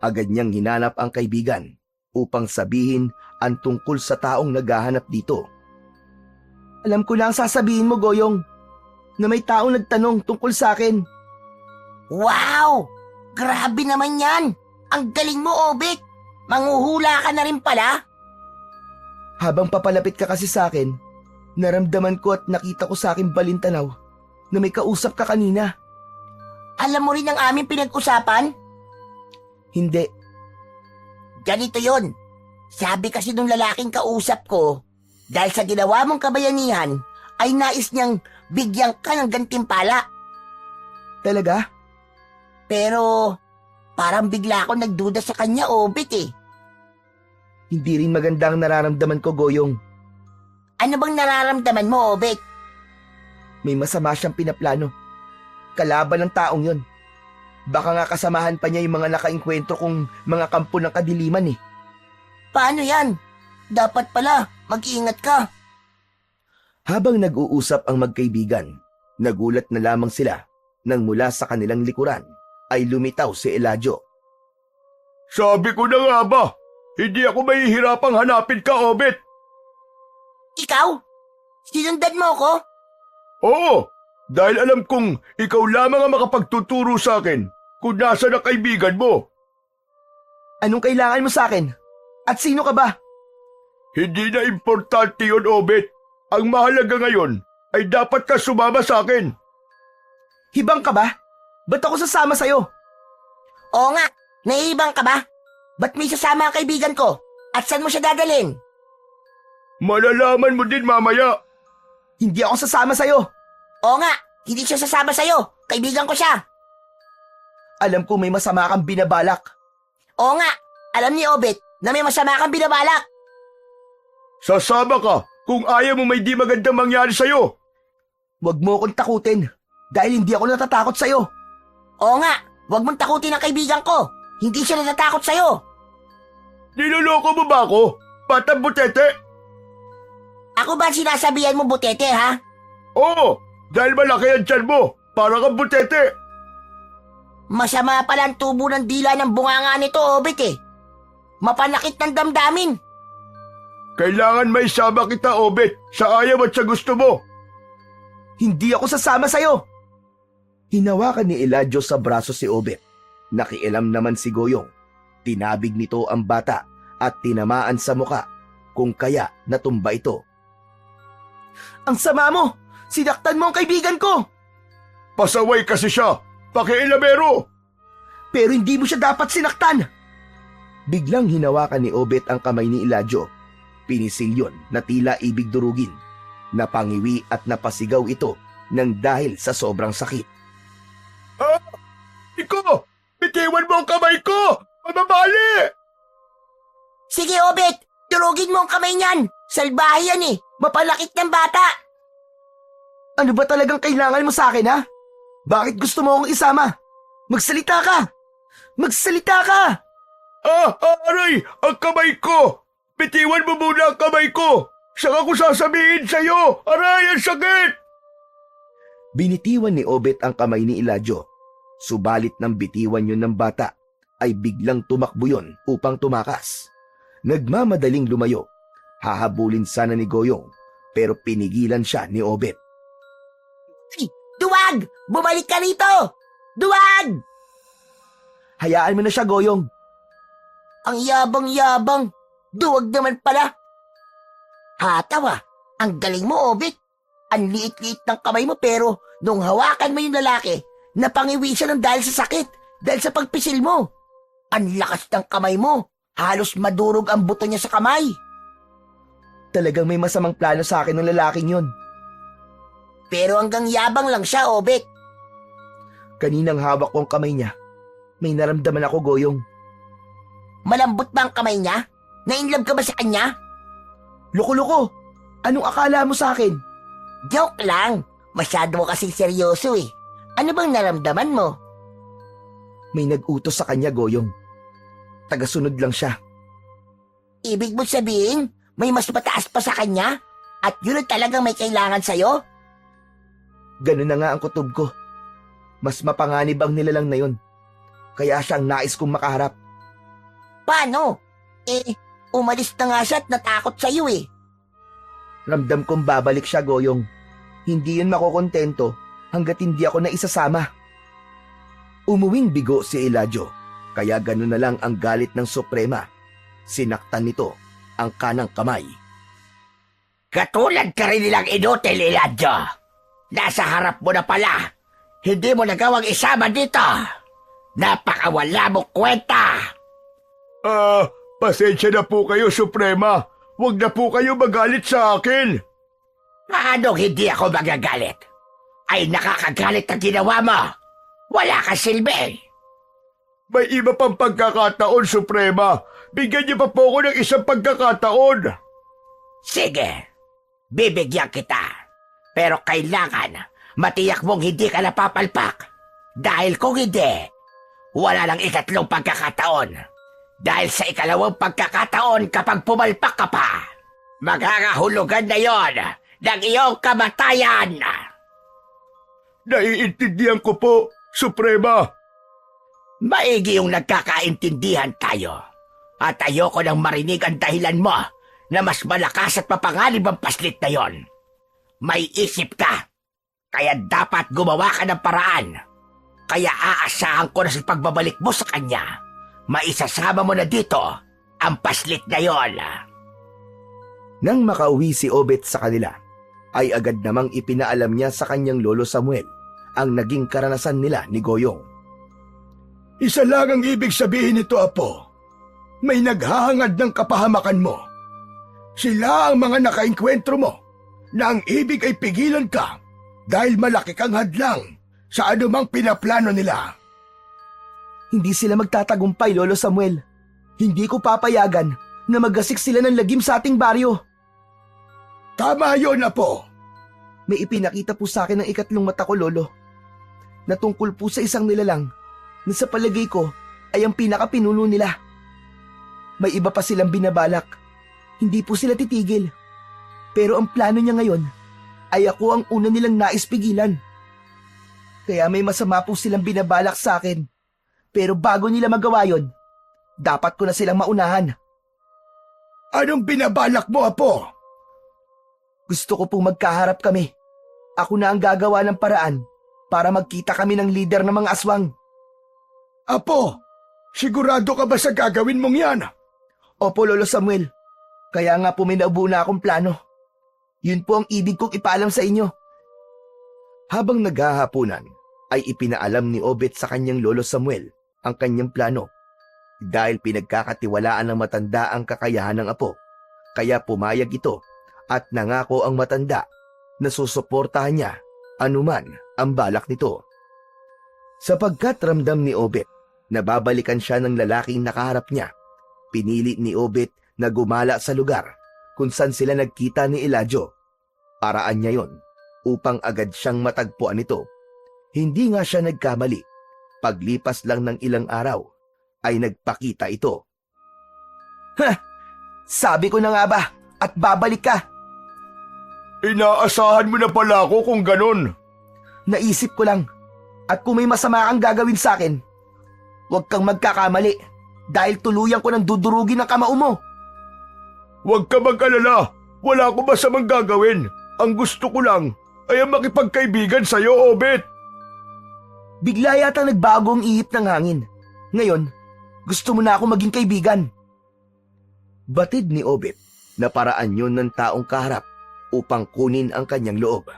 S1: agad niyang hinanap ang kaibigan upang sabihin ang tungkol sa taong naghahanap dito.
S2: Alam ko lang sasabihin mo, Goyong, na may taong nagtanong tungkol sa akin.
S3: Wow! Grabe naman yan! Ang galing mo, Obet! Manghuhula ka na rin pala?
S2: Habang papalapit ka kasi sa akin, naramdaman ko at nakita ko sa aking balintanaw na may kausap ka kanina.
S3: Alam mo rin ang aming pinag-usapan?
S2: Hindi.
S3: Ganito yon. Sabi kasi nung lalaking kausap ko, dahil sa ginawa mong kabayanihan, ay nais niyang bigyan ka ng gantimpala.
S2: Talaga?
S3: Pero parang bigla ako nagduda sa kanya, Obet
S2: Hindi rin maganda ang nararamdaman ko, Goyong.
S3: Ano bang nararamdaman mo, Obet?
S2: May masama siyang pinaplano. Kalaban ng taong yon. Baka nga kasamahan pa niya yung mga nakainkwentro kong mga kampo ng kadiliman
S3: Paano yan? Dapat pala, mag-iingat ka.
S1: Habang nag-uusap ang magkaibigan, nagulat na lamang sila nang mula sa kanilang likuran ay lumitaw si Eladio.
S4: Sabi ko na nga ba, hindi ako mahihirapang hanapin ka, Obet.
S3: Ikaw? Sinundan mo ko?
S4: Oo, dahil alam kong ikaw lamang ang makapagtuturo sa akin kung nasa na kaibigan mo.
S2: Anong kailangan mo sa akin? At sino ka ba?
S4: Hindi na importante yun, Obet. Ang mahalaga ngayon ay dapat ka sumama sa akin.
S2: Hibang ka ba? Ba't ako sasama sa'yo?
S3: Oo nga, naiibang ka ba? Ba't may sasama ang kaibigan ko? At saan mo siya dadalhin?
S4: Malalaman mo din mamaya.
S2: Hindi ako sasama sa'yo.
S3: Oo nga, hindi siya sasama sa'yo. Kaibigan ko siya.
S2: Alam ko may masama kang binabalak.
S3: Oo nga, alam ni Obet na may masama kang binabalak.
S4: Sasama ka kung ayaw mo may di magandang mangyari sa'yo.
S2: Huwag mo akong takutin dahil hindi ako natatakot sa'yo.
S3: Oo nga, huwag mong takutin ang kaibigan ko. Hindi siya natatakot sa'yo.
S4: Niloloko mo ba ako? Batang butete?
S3: Ako ba ang sinasabihan mo, butete, ha?
S4: Oo, dahil malaki ang tiyan mo. Para kang butete.
S3: Masama pala ang tubo ng dila ng bunganga nito, Obet eh. Mapanakit ng damdamin.
S4: Kailangan may sama kita, Obet, sa ayaw at sa gusto mo.
S2: Hindi ako sasama sa'yo. Hinawakan ni Eladio sa braso si Obet. Nakialam naman si Goyong. Tinabig nito ang bata at tinamaan sa muka, kung kaya natumba ito. Ang sama mo! Sinaktan mo ang kaibigan ko!
S4: Pasaway kasi siya. Pakiilamero.
S2: Pero hindi mo siya dapat sinaktan! Biglang hinawakan ni Obet ang kamay ni Eladio. Pinisil yun na tila ibig durugin. Napangiwi at napasigaw ito nang dahil sa sobrang sakit.
S4: Ah! Iko! Bitiwan mo ang kamay ko! Mababali!
S3: Sige, Obet, durugin mo ang kamay niyan. Salbahe yan eh. Mapalakit ng bata.
S2: Ano ba talagang kailangan mo sa akin, ha? Bakit gusto mo akong isama? Magsalita ka! Magsalita ka!
S4: Aray! Ang kamay ko! Bitiwan mo muna ang kamay ko! Saka ko sasabihin sa'yo! Aray! Ang sakit!
S1: Binitiwan ni Obet ang kamay ni Eladio. Subalit nang bitiwan yun ng bata, ay biglang tumakbo yun upang tumakas. Nagmamadaling lumayo. Hahabulin sana ni Goyong, pero pinigilan siya ni Obet.
S3: Duwag! Bumalik ka rito! Duwag!
S2: Hayaan mo na siya, Goyong.
S3: Ang yabang-yabang. Duwag naman pala. Hatawa, ang galing mo, Obet. Ang liit-liit ng kamay mo pero nung hawakan mo yung lalaki, napangiwi siya ng dahil sa sakit, dahil sa pagpisil mo. Ang lakas ng kamay mo. Halos madurog ang buto niya sa kamay.
S2: Talagang may masamang plano sa akin ng lalaking yun.
S3: Pero hanggang yabang lang siya, Obet.
S2: Kaninang hawak ko ang kamay niya, may naramdaman ako, Goyong.
S3: Malambot ba ang kamay niya? Nainlove ka ba sa kanya?
S2: Loko-loko! Anong akala mo sa akin?
S3: Joke lang. Masyado mo kasing seryoso eh. Ano bang naramdaman mo?
S2: May nag-utos sa kanya, Goyong. Tagasunod lang siya.
S3: Ibig mo sabihin, may mas mataas pa sa kanya? At yun ang talagang may kailangan sa'yo?
S2: Ganun na nga ang kutob ko. Mas mapanganib ang nilalang na yun. Kaya siyang nais kong makaharap.
S3: Paano? Umalis na nga siya at natakot sa'yo eh.
S2: Ramdam kong babalik siya, Goyong. Hindi yun makukontento hanggat hindi ako na isasama. Umuwing bigo si Eladio, kaya ganun na lang ang galit ng Suprema. Sinaktan nito ang kanang kamay.
S5: Katulad ka rin nilang inutil, Eladio. Nasa harap mo na pala. Hindi mo nagawang isama dito. Napakawala mo kwenta.
S4: Pasensya na po kayo, Suprema. Huwag na po kayo magalit sa akin.
S5: Paanong hindi ako magagalit? Ay nakakagalit ang ginawa mo. Wala ka silbi.
S4: May iba pang pagkakataon, Suprema. Bigyan niyo pa po ako ng isang pagkakataon.
S5: Sige, bibigyan kita. Pero kailangan matiyak mong hindi ka napapalpak. Dahil kung hindi, wala lang ikatlong pagkakataon. Dahil sa ikalawang pagkakataon kapag pumalpak ka pa, magkakahulugan na yon ng iyong kamatayan.
S4: Naiintindihan ko po, Suprema.
S5: Maigi yung nagkakaintindihan tayo. At ayoko nang marinig ang dahilan mo na mas malakas at mapanganib ang paslit na yon. May isip ka, kaya dapat gumawa ka ng paraan. Kaya aasahan ko na sa pagbabalik mo sa kanya, maisasama mo na dito ang paslit na yon.
S1: Nang makauwi si Obet sa kanila, ay agad namang ipinaalam niya sa kanyang lolo Samuel ang naging karanasan nila ni Goyong.
S4: Isa lang ang ibig sabihin nito, Apo. May naghahangad ng kapahamakan mo. Sila ang mga nakainkwentro mo na ang ibig ay pigilan ka dahil malaki kang hadlang sa anumang pinaplano nila.
S2: Hindi sila magtatagumpay, Lolo Samuel. Hindi ko papayagan na magasik sila ng lagim sa ating baryo.
S4: Tama yun, Apo.
S2: May ipinakita po sa akin ng ikatlong mata ko, Lolo, na tungkol po sa isang nilalang na sa palagay ko ay ang pinakapinuno nila. May iba pa silang binabalak. Hindi po sila titigil. Pero ang plano niya ngayon ay ako ang una nilang nais pigilan. Kaya may masama po silang binabalak sa akin. Pero bago nila magawa yon, dapat ko na silang maunahan.
S4: Anong binabalak mo, Apo?
S2: Gusto ko pong magkaharap kami. Ako na ang gagawa ng paraan para magkita kami ng lider ng mga aswang.
S4: Apo, sigurado ka ba sa gagawin mong yan?
S2: Opo, Lolo Samuel. Kaya nga po may naubuo na akong plano. Yun po ang ibig kong ipaalam sa inyo.
S1: Habang naghahapunan, ay ipinaalam ni Obet sa kanyang lolo Samuel ang kanyang plano. Dahil pinagkakatiwalaan ng matanda ang kakayahan ng apo, kaya pumayag ito at nangako ang matanda na susuportahan niya anuman ang balak nito. Sapagkat ramdam ni Obet na babalikan siya ng lalaking nakaharap niya, pinili ni Obet na gumala sa lugar kung saan sila nagkita ni Elijah. Paraan niya yon upang agad siyang matagpuan ito. Hindi nga siya nagkamali. Paglipas lang ng ilang araw, ay nagpakita ito.
S2: Sabi ko na nga ba at babalik ka.
S4: Inaasahan mo na pala ako kung ganon.
S2: Naisip ko lang. At kung may masama kang gagawin sa akin, huwag kang magkakamali dahil tuluyan ko ng dudurugin ang kamao mo.
S4: Huwag ka mag-alala. Wala ko masamang gagawin. Ang gusto ko lang ay ang makipagkaibigan sa'yo, Obet.
S2: Bigla yata nagbago ang ihip ng hangin. Ngayon, gusto mo na ako maging kaibigan.
S1: Batid ni Obet na paraan yun ng taong kaharap upang kunin ang kanyang loob.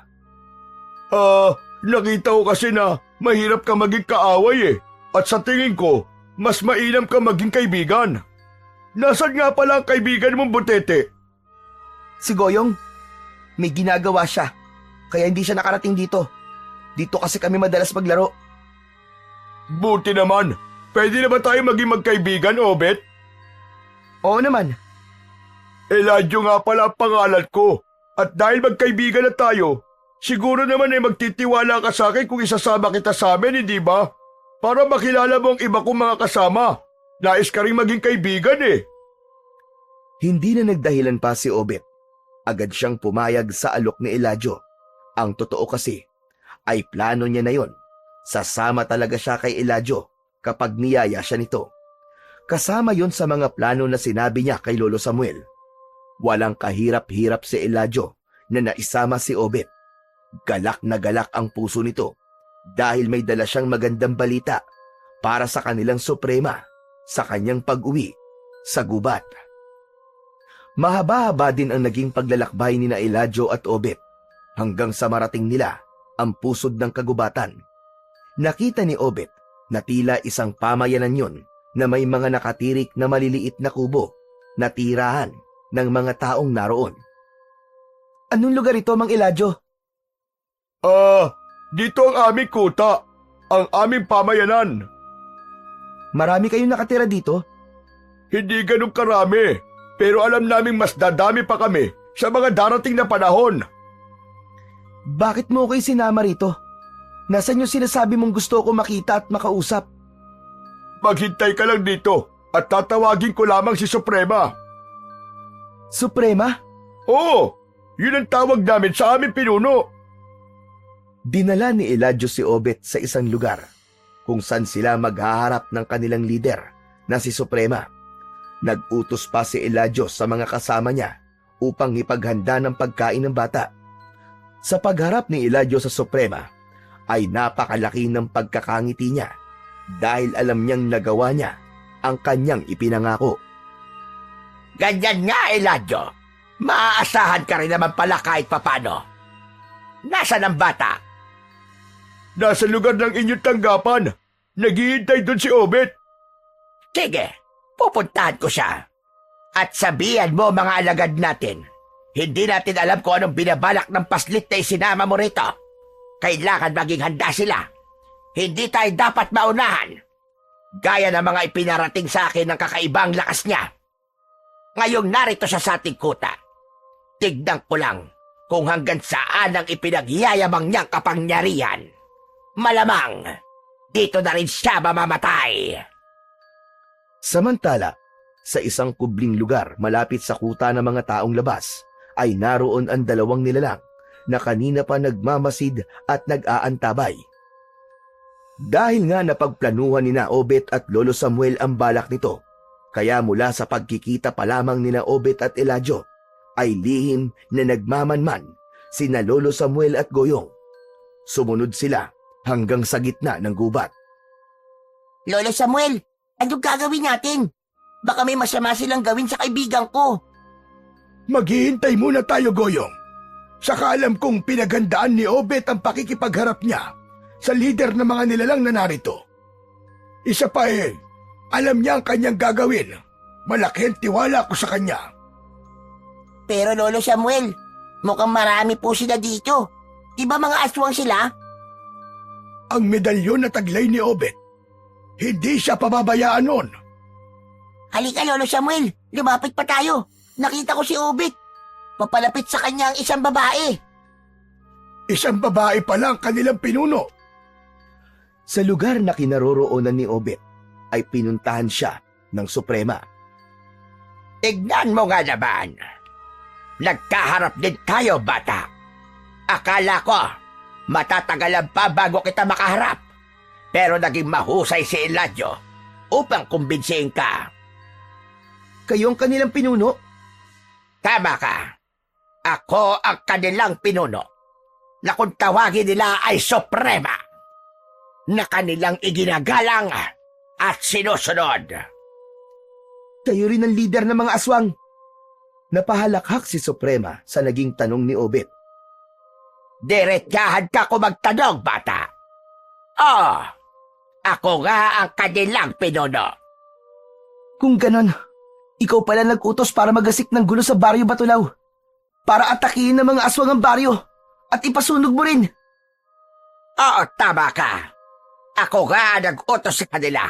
S4: Nakita ko kasi na mahirap ka maging kaaway eh. At sa tingin ko, mas mainam ka maging kaibigan. Nasaan nga pala ang kaibigan mong Butete?
S2: Si Goyong, may ginagawa siya. Kaya hindi siya nakarating dito. Dito kasi kami madalas maglaro.
S4: Buti naman. Pwede na ba tayo maging magkaibigan, Obet?
S2: Oo naman.
S4: Elijah nga pala ang pangalan ko. At dahil magkaibigan na tayo, siguro naman ay magtitiwala ka sa akin kung isasama kita sa amin, hindi ba? Para makilala mo ang iba kong mga kasama. Nais ka rin maging kaibigan eh.
S1: Hindi na nagdahilan pa si Obet. Agad siyang pumayag sa alok ni Elijah. Ang totoo kasi ay plano niya na yon. Sasama talaga siya kay Elijah kapag niyaya siya nito. Kasama yon sa mga plano na sinabi niya kay Lolo Samuel. Walang kahirap-hirap si Elijah na naisama si Obet. Galak na galak ang puso nito dahil may dala siyang magandang balita para sa kanilang Suprema sa kanyang pag-uwi sa gubat. Mahaba-haba din ang naging paglalakbay ni na Elijah at Obet hanggang sa marating nila ang pusod ng kagubatan. Nakita ni Obet na tila isang pamayanan yon na may mga nakatirik na maliliit na kubo na tirahan ng mga taong naroon.
S2: Anong lugar ito, Mang Elijah?
S4: Dito ang aming kuta, ang aming pamayanan.
S2: Marami kayong nakatira dito?
S4: Hindi ganun karami, pero alam naming mas dadami pa kami sa mga darating na panahon.
S2: Bakit mo kayo sinama rito? Nasaan yung sinasabi mong gusto ko makita at makausap?
S4: Maghintay ka lang dito at tatawagin ko lamang si Suprema.
S2: Suprema?
S4: Oo, yun ang tawag namin sa aming pinuno.
S1: Dinala ni Elijah si Obet sa isang lugar kung saan sila maghaharap ng kanilang lider na si Suprema. Nag-utos pa si Elijah sa mga kasama niya upang ipaghanda ng pagkain ng bata. Sa pagharap ni Elijah sa Suprema ay napakalaki ng pagkakangiti niya dahil alam niyang nagawa niya ang kanyang ipinangako.
S5: Ganyan nga, Elijah. Maaasahan ka rin naman pala kahit papano Nasaan ang bata?
S4: Nasa lugar ng inyong tanggapan. Naghihintay doon si Obet.
S5: Sige, pupuntahan ko siya. At sabihan mo mga alagad natin, hindi natin alam kung anong binabalak ng paslit na isinama mo rito. Kailangan maging handa sila. Hindi tayo dapat maunahan. Gaya ng mga ipinarating sa akin ng kakaibang lakas niya. Ngayong narito siya sa ating kuta. Tignan ko lang kung hanggang saan ang ipinagyayabang niyang kapangyarihan. Malamang, dito na rin siya mamamatay.
S1: Samantala, sa isang kubling lugar malapit sa kuta ng mga taong labas, ay naroon ang dalawang nilalang na kanina pa nagmamasid at nag-aantabay. Dahil nga napagplanuhan ni na Obet at Lolo Samuel ang balak nito, kaya mula sa pagkikita pa lamang ni na Obet at Eladio, ay lihim na nagmamanman sina Lolo Samuel at Goyong. Sumunod sila hanggang sa gitna ng gubat.
S3: Lolo Samuel, anong gagawin natin? Baka may masama silang gawin sa kaibigan ko.
S4: Maghihintay muna tayo, Goyong. Saka alam kong pinaghandaan ni Obet ang pakikipagharap niya sa lider ng mga nilalang na narito. Isa pa alam niya ang kanyang gagawin. Malaking tiwala ko sa kanya.
S3: Pero Lolo Samuel, mukhang marami po sila dito. Di ba mga aswang sila?
S4: Ang medalyon na taglay ni Obet, hindi siya pababayaan nun.
S3: Halika Lolo Samuel, lumapit pa tayo. Nakita ko si Obet. Papalapit sa kanya ang isang babae.
S4: Isang babae pa lang kanilang pinuno.
S1: Sa lugar na kinaroroonan ni Obet, ay pinuntahan siya ng Suprema.
S5: Tignan mo nga naman. Nagkaharap din tayo, bata. Akala ko, matatagalan pa bago kita makaharap. Pero naging mahusay si Eladio upang kumbinsihin ka.
S2: Kayong kanilang pinuno?
S5: Tama ka. Ako ang kanilang pinuno. Na kung tawagin nila ay Suprema. Na kanilang iginagalang at sinusunod.
S2: Kayo rin ang leader ng mga aswang.
S1: Napahalakhak si Suprema sa naging tanong ni Obet.
S5: Diretsahan ka kung magtanong, bata. Oh, ako nga ang kanilang pinuno.
S2: Kung ganon, ikaw pala nag-utos para magasik ng gulo sa baryo Batulaw. Para atakihin ng mga aswang ang baryo at ipasunog mo rin.
S5: Oo, tama ka. Ako nga nag-utos sa kanila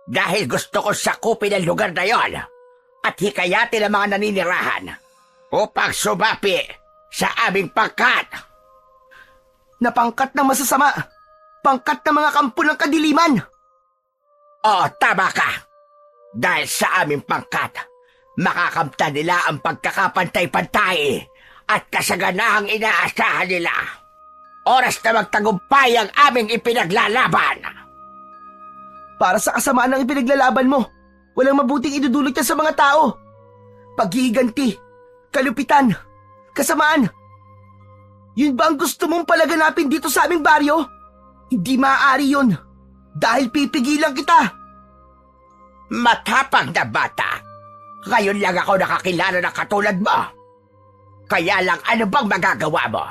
S5: dahil gusto ko sakupin ang lugar na yon at hikayatin ang mga naninirahan upang sumapi sa aming pangkat.
S2: Na pangkat ng masasama. Pangkat ng mga kampo ng kadiliman.
S5: Oo, tama ka. Dahil sa aming pangkat, makakamtan nila ang pagkakapantay-pantay at kasaganahang inaasahan nila. Oras na magtagumpay ang aming ipinaglalaban.
S2: Para sa kasamaan ng ipinaglalaban mo, walang mabuting idudulot yan sa mga tao. Paghihiganti, kalupitan, kasamaan. Yun ba ang gusto mong palaganapin dito sa aming baryo? Hindi maaari yun. Dahil pipigilan kita.
S5: Matapang na bata. Ngayon lang ako nakakilala na katulad mo. Kaya lang ano bang magagawa mo?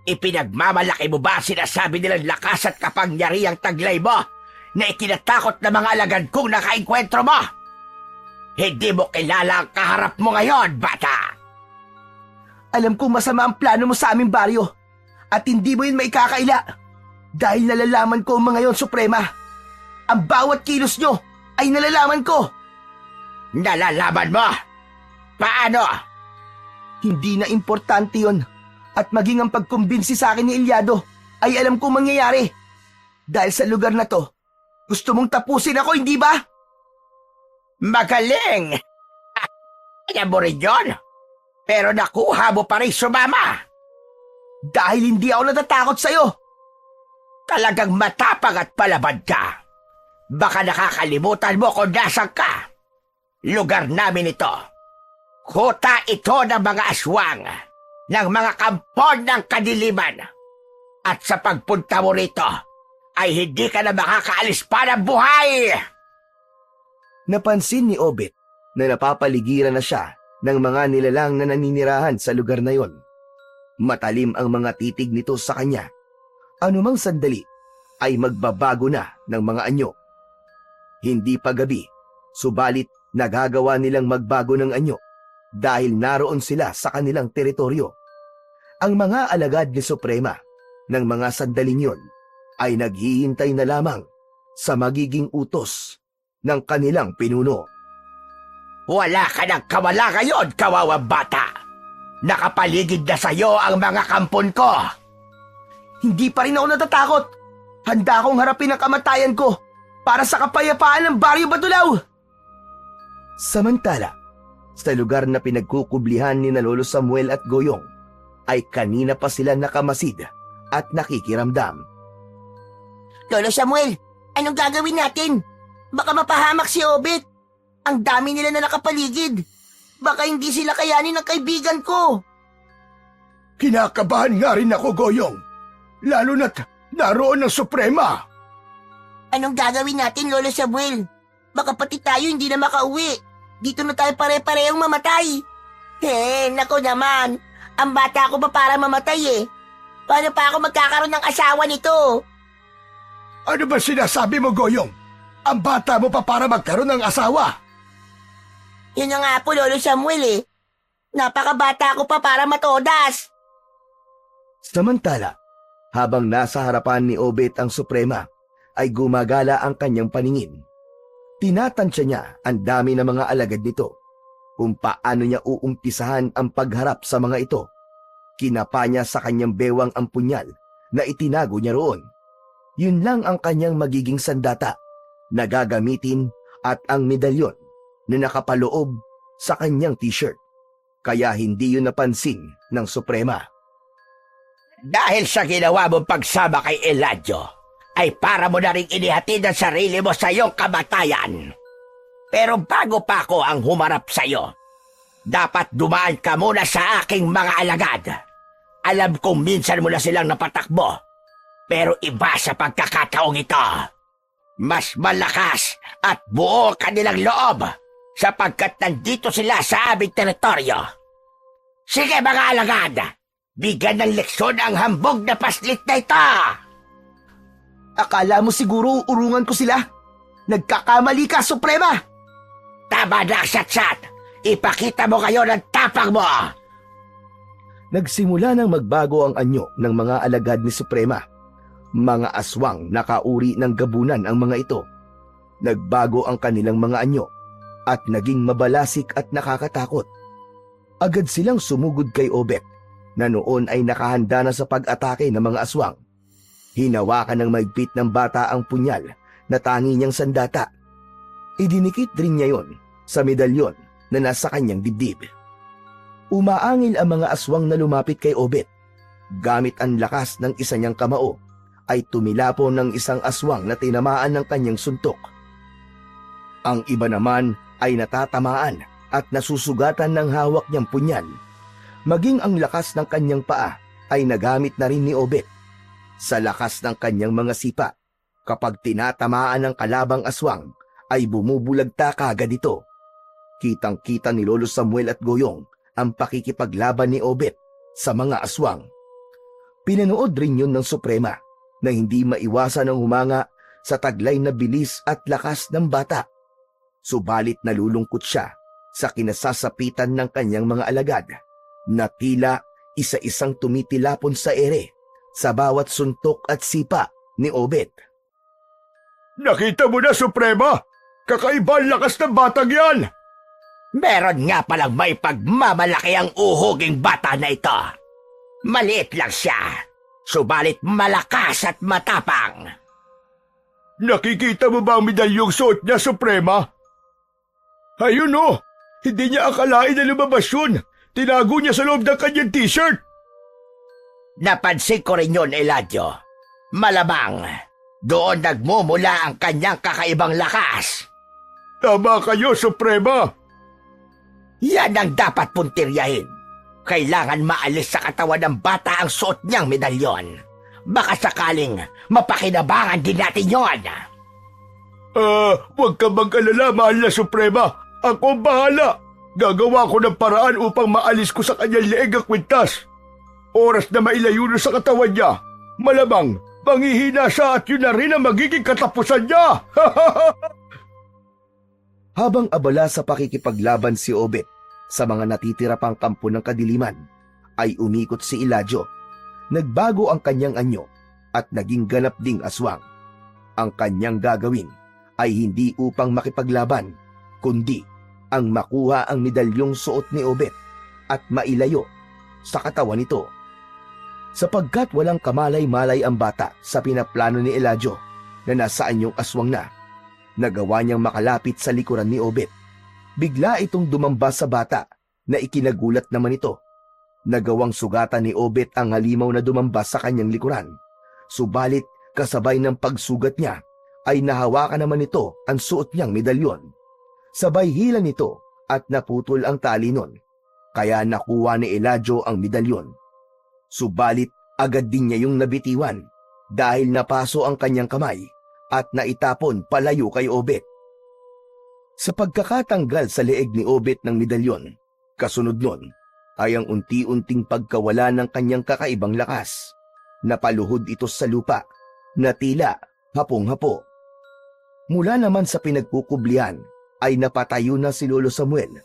S5: Ipinagmamalaki mo ba sinasabi nilang lakas at kapangyarihang taglay mo na ikinatakot na mga alagad kong nakainkwentro mo? Hindi mo kilala ang kaharap mo ngayon, bata.
S2: Alam kong masama ang plano mo sa aming baryo at hindi mo yun maikakaila. Dahil nalalaman ko ang mga yon, Suprema. Ang bawat kilos nyo ay nalalaman ko.
S5: Nalalaman mo? Paano?
S2: Hindi na importante yon at maging ang pagkumbinsi sa akin ni Elyado ay alam kong mangyayari. Dahil sa lugar na to, gusto mong tapusin ako, hindi ba?
S5: Magaling! Kaya mo rin yun? Pero nakuha mo pa rin sumama.
S2: Dahil hindi ako natatakot sa'yo.
S5: Talagang matapang at palaban ka. Baka nakakalimutan mo kung nasan ka. Lugar namin ito. Kuta ito ng mga aswang, ng mga kampon ng kadiliman. At sa pagpunta mo rito, ay hindi ka na makakaalis pa ng buhay.
S1: Napansin ni Obet na napapaligiran na siya ng mga nilalang na naninirahan sa lugar na yon. Matalim ang mga titig nito sa kanya. Anumang sandali ay magbabago na ng mga anyo. Hindi pa gabi, subalit nagagawa nilang magbago ng anyo dahil naroon sila sa kanilang teritoryo. Ang mga alagad ni Suprema ng mga sandaling yun ay naghihintay na lamang sa magiging utos ng kanilang pinuno.
S5: Wala ka ng kawala ngayon, kawawang bata. Nakapaligid na sa'yo ang mga kampon ko.
S2: Hindi pa rin ako natatakot. Handa akong harapin ang kamatayan ko para sa kapayapaan ng Baryo Batulaw.
S1: Samantala, sa lugar na pinagkukublihan ni na Lolo Samuel at Goyong, ay kanina pa sila nakamasid at nakikiramdam.
S3: Lolo Samuel, anong gagawin natin? Baka mapahamak si Obet. Ang dami nila na nakapaligid. Baka hindi sila kayanin ng kaibigan ko.
S4: Kinakabahan nga rin ako, Goyong. Lalo na't naroon ang Suprema.
S3: Anong gagawin natin, Lolo Samuel? Baka pati tayo hindi na makauwi. Dito na tayo pare-parehong mamatay. Nako naman. Ang bata ko ba para mamatay eh? Paano pa ako magkakaroon ng asawa nito?
S4: Ano ba sinasabi mo, Goyong? Ang bata mo pa para magkaroon ng asawa?
S3: Yun na nga po, Lolo Samuel eh. Napakabata ko pa para matodas.
S1: Samantala, habang nasa harapan ni Obet ang Suprema, ay gumagala ang kanyang paningin. Tinatansya niya ang dami ng mga alagad nito, kung paano niya uumpisahan ang pagharap sa mga ito. Kinapa niya sa kanyang bewang ang punyal na itinago niya roon. Yun lang ang kanyang magiging sandata na gagamitin at ang medalyon na nakapaloob sa kanyang t-shirt. Kaya hindi yun napansin ng Suprema.
S5: Dahil sa ginawa mong pagsama kay Eladio, ay para mo na rin inihatid ang sarili mo sa iyong kamatayan. Pero bago pa ako ang humarap sa iyo, dapat dumaan ka muna sa aking mga alagad. Alam kong minsan mo na silang napatakbo, pero iba sa pagkakataong ito. Mas malakas at buo kanilang loob sapagkat nandito sila sa aming teritoryo. Sige mga alagad, bigyan ng leksyon ang hambog na paslit na ito.
S2: Akala mo siguro urungan ko sila? Nagkakamali ka, Suprema!
S5: Tama na, Satsat. Ipakita mo kayo ng tapang mo.
S1: Nagsimula nang magbago ang anyo ng mga alagad ni Suprema. Mga aswang nakauri ng gabunan ang mga ito. Nagbago ang kanilang mga anyo at naging mabalasik at nakakatakot. Agad silang sumugod kay Obet na noon ay nakahanda na sa pag-atake ng mga aswang. Hinawakan ng maigpit ng bata ang punyal na tangi niyang sandata. Idinikit rin niya yon sa medalyon na nasa kanyang dibdib. Umaangil ang mga aswang na lumapit kay Obet. Gamit ang lakas ng isa niyang kamao, ay tumilapo ng isang aswang na tinamaan ng kanyang suntok. Ang iba naman ay natatamaan at nasusugatan ng hawak niyang punyal. Maging ang lakas ng kanyang paa ay nagamit na rin ni Obet. Sa lakas ng kanyang mga sipa, kapag tinatamaan ng kalabang aswang, ay bumubulagta kaagad ito. Kitang-kita ni Lolo Samuel at Goyong ang pakikipaglaban ni Obet sa mga aswang. Pinanood rin yun ng Suprema na hindi maiwasan ang humanga sa taglay na bilis at lakas ng bata. Subalit nalulungkot siya sa kinasasapitan ng kanyang mga alagad na tila isa-isang tumitilapon sa ere sa bawat suntok at sipa ni Obet.
S4: Nakita mo na, Suprema! Kakaiba ang lakas ng batang yan!
S5: Meron nga palang may pagmamalaki ang uhuging bata na ito. Maliit lang siya, subalit malakas at matapang.
S4: Nakikita mo ba ang medalyong suot niya, Suprema? Ayun o! Hindi niya akalain na lumabas yun. Tinago niya sa loob ng kanyang t-shirt.
S5: Napansin ko rin yun, Eladio. Malamang, doon nagmumula ang kanyang kakaibang lakas.
S4: Tama kayo, Suprema.
S5: Yan ang dapat puntiryahin. Kailangan maalis sa katawan ng bata ang suot niyang medalyon. Baka sakaling mapakinabangan din natin yon.
S4: Huwag ka mag-alala, mahal na Suprema. Ako ang bahala. Gagawa ko ng paraan upang maalis ko sa kanyang leeg ang kwintas. Oras na mailayo na sa katawan niya. Malamang, manghihina siya at yun na rin ang magiging katapusan niya.
S1: Habang abala sa pakikipaglaban si Obet sa mga natitira pang kampo ng kadiliman, ay umikot si Eladio. Nagbago ang kanyang anyo at naging ganap ding aswang. Ang kanyang gagawin ay hindi upang makipaglaban, kundi ang makuha ang medalyong suot ni Obet at mailayo sa katawan nito. Sapagkat walang kamalay-malay ang bata sa pinaplano ni Eladio na nasa anyong aswang na, nagawa niyang makalapit sa likuran ni Obet. Bigla itong dumamba sa bata na ikinagulat naman ito. Nagawang sugatan ni Obet ang halimaw na dumamba sa kanyang likuran. Subalit kasabay ng pagsugat niya ay nahawakan naman nito ang suot niyang medalyon. Sabay hila nito at naputol ang tali nun. Kaya nakuha ni Eladio ang medalyon. Subalit agad din niya yung nabitiwan dahil napaso ang kanyang kamay at naitapon palayo kay Obet. Sa pagkakatanggal sa leeg ni Obet ng medalyon, kasunod nun ay ang unti-unting pagkawala ng kanyang kakaibang lakas. Napaluhod ito sa lupa na tila hapong-hapo. Mula naman sa pinagkukublihan ay napatayo na si Lolo Samuel.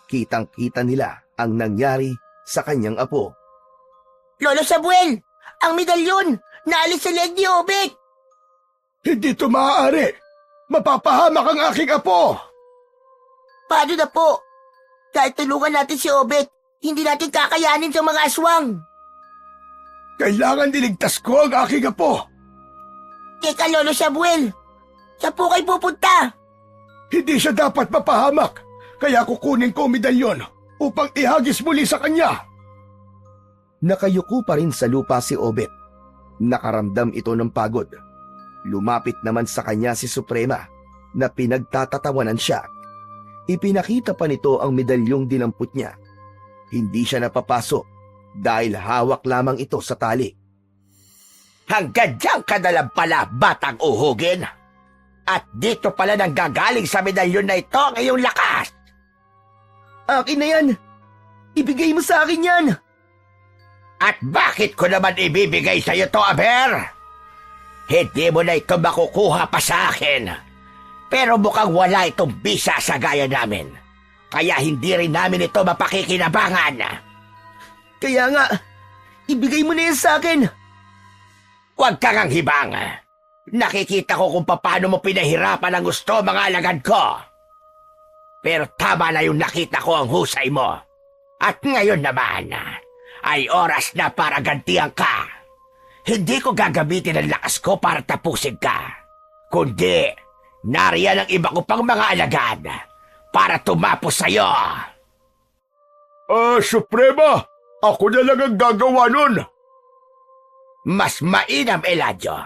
S1: Kitang-kita nila ang nangyari sa kanyang apo.
S3: Lolo Samuel, ang medalyon, naalis sa leg ni Obet.
S4: Hindi ito maaari. Mapapahamak ang aking apo.
S3: Paano na po? Kahit tulungan natin si Obet, hindi natin kakayanin sa mga aswang.
S4: Kailangan niligtas ko ang aking apo.
S3: Teka, Lolo Samuel, saan po kayo pupunta?
S4: Hindi siya dapat mapahamak. Kaya kukunin ko ang medalyon upang ihagis muli sa kanya.
S1: Nakayuko pa rin sa lupa si Obet. Nakaramdam ito ng pagod. Lumapit naman sa kanya si Suprema na pinagtatatawanan siya. Ipinakita pa nito ang medalyong dinampot niya. Hindi siya napapasok dahil hawak lamang ito sa tali.
S5: Hanggang dyan ka na lang pala, batang uhugin. At dito pala nang gagaling sa medalyon na ito ang iyong lakas.
S2: Akin na yan! Ibigay mo sa akin yan!
S5: At bakit ko naman ibibigay sa iyo to, Aber? Hindi mo na ito makukuha pa sa akin. Pero mukhang wala itong bisa sa gaya namin. Kaya hindi rin namin ito mapakikinabangan.
S2: Kaya nga, ibigay mo na yan sa akin!
S5: Huwag kang ang hibang. Nakikita ko kung paano mo pinahirapan ang gusto mga alagad ko. Pero tama na yung nakita ko ang husay mo. At ngayon naman, ay oras na para gantihan ka. Hindi ko gagamitin ang lakas ko para tapusin ka. Kundi, nariyan ang iba ko pang mga alagad para tumapos sa'yo.
S4: Suprema, ako na lang ang gagawa nun.
S5: Mas mainam, Eladio.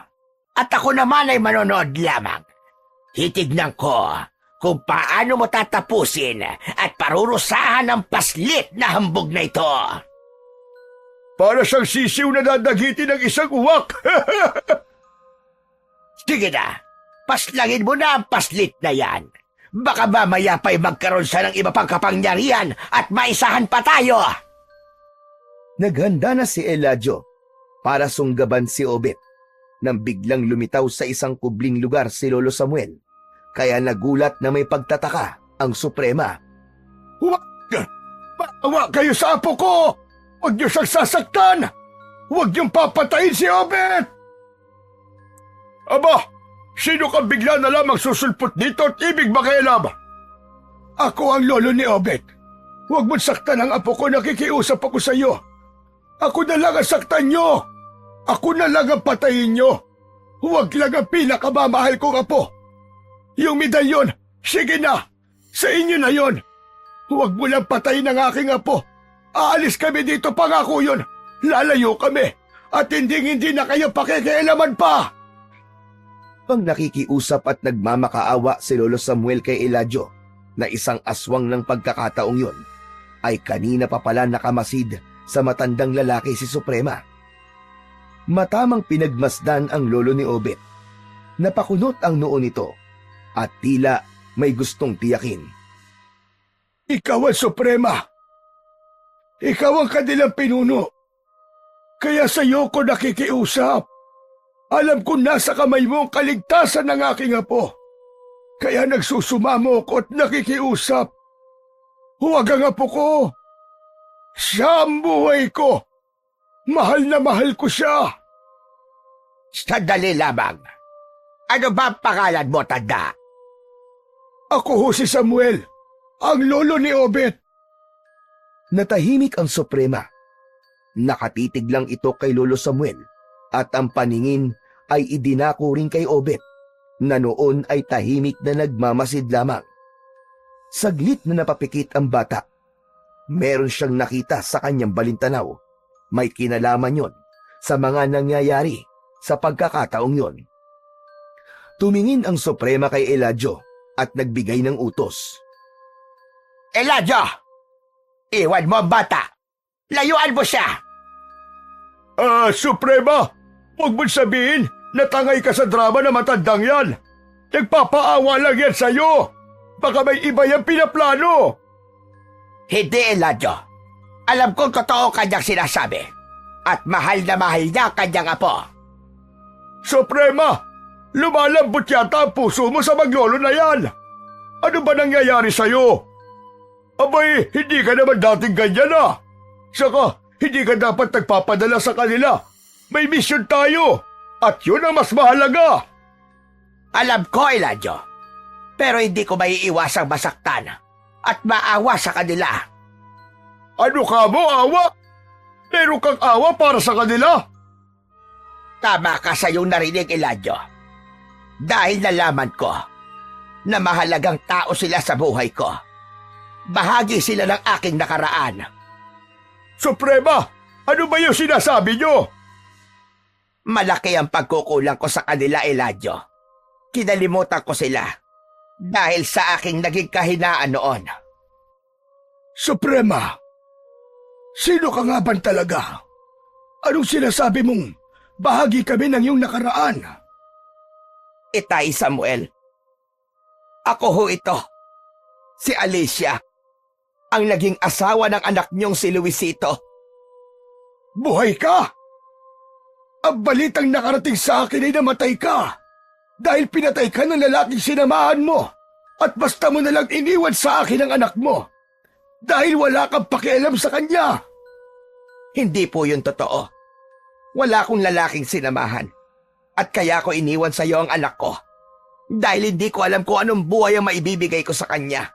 S5: At ako naman ay manonood lamang. Titignan ko kung paano mo tatapusin at parurusahan ang paslit na hambog na ito.
S4: Para siyang sisiw na dadagitin ng isang uwak.
S5: Sige na, paslangin mo na ang paslit na yan. Baka mamaya pa'y magkaroon siya ng iba pang kapangyarihan at maisahan pa tayo.
S1: Naghanda na si Eladio para sunggaban si Obet nang biglang lumitaw sa isang kubling lugar si Lolo Samuel. Kaya nagulat na may pagtataka ang Suprema.
S4: Huwag! Maawa kayo sa apo ko! Huwag niyo siyang sasaktan! Huwag niyong papatayin si Obet! Aba, sino ka bigla na lamang susulpot dito at ibig makialam? Ako ang lolo ni Obet. Huwag mong saktan ang apo ko, nakikiusap ako sa iyo. Ako na lang ang saktan niyo! Ako na lang ang patayin niyo! Huwag lang ang pinakamamahal kong apo! Yung medalyon, sige na! Sa inyo na yon! Huwag mo lang patayin ang aking apo! Aalis kami dito, pangako yun! Lalayo kami! At hindi na kayo pakikialaman pa!
S1: Pang nakikiusap at nagmamakaawa si Lolo Samuel kay Eladio na isang aswang ng pagkakataong yun, ay kanina pa pala nakamasid sa matandang lalaki si Suprema. Matamang pinagmasdan ang lolo ni Obet. Napakunot ang noo nito at tila may gustong tiyakin.
S4: Ikaw ang Suprema! Ikaw ang kanilang pinuno! Kaya sa'yo ko nakikiusap. Alam ko nasa kamay mo ang kaligtasan ng aking apo. Kaya nagsusumamo ko at nakikiusap. Huwag ang apo ko. Siya ang buhay ko. Mahal na mahal ko siya.
S5: Sandali lamang. Ano ba ang pangalan mo, tanda?
S4: Ako ho si Samuel, ang lolo ni Obet.
S1: Natahimik ang Suprema. Nakatitig lang ito kay Lolo Samuel at ang paningin ay idinako rin kay Obet na noon ay tahimik na nagmamasid lamang. Saglit na napapikit ang bata. Meron siyang nakita sa kanyang balintanaw. May kinalaman yon sa mga nangyayari sa pagkakataong yon. Tumingin ang Suprema kay Eladio at nagbigay ng utos.
S5: Eladio! Iwan mo ang bata! Layuan mo siya!
S4: Suprema, huwag mo sabihin na tangay ka sa drama na matandang yan. Nagpapaawa lang yan sa'yo. Baka may iba yung pinaplano.
S5: Hindi, Eladio. Alam kong totoo kanyang sinasabi. At mahal na mahal niya ang kanyang apo.
S4: Suprema, lumalambot yata ang puso mo sa maglolo na yan. Ano ba nangyayari sa'yo? Abay, hindi ka naman dating ganyan ah. Saka, hindi ka dapat nagpapadala sa kanila. May mission tayo. At yun ang mas mahalaga.
S5: Alam ko, Eladio. Pero hindi ko maiiwasang masaktan at maawa sa kanila.
S4: Ano ka mo, awa? Meron kang awa para sa kanila?
S5: Tama ka sa iyong narinig, Eladio. Dahil nalaman ko na mahalagang tao sila sa buhay ko. Bahagi sila ng aking nakaraan.
S4: Suprema, ano ba yung sinasabi nyo?
S5: Malaki ang pagkukulang ko sa kanila, Eladio. Kinalimutan ko sila dahil sa aking naging kahinaan noon.
S4: Suprema, sino ka nga ba talaga? Anong sinasabi mong bahagi kami ng iyong nakaraan?
S5: Itay Samuel. Ako ho ito. Si Alicia. Ang naging asawa ng anak niyong si Luisito.
S4: Buhay ka? Ang balitang nakarating sa akin ay namatay ka dahil pinatay ka ng lalaking sinamahan mo at basta mo nalang iniwan sa akin ang anak mo dahil wala kang pakialam sa kanya.
S5: Hindi po yun totoo. Wala akong lalaking sinamahan at kaya ko iniwan sa iyo ang anak ko dahil hindi ko alam kung anong buhay ang maibibigay ko sa kanya.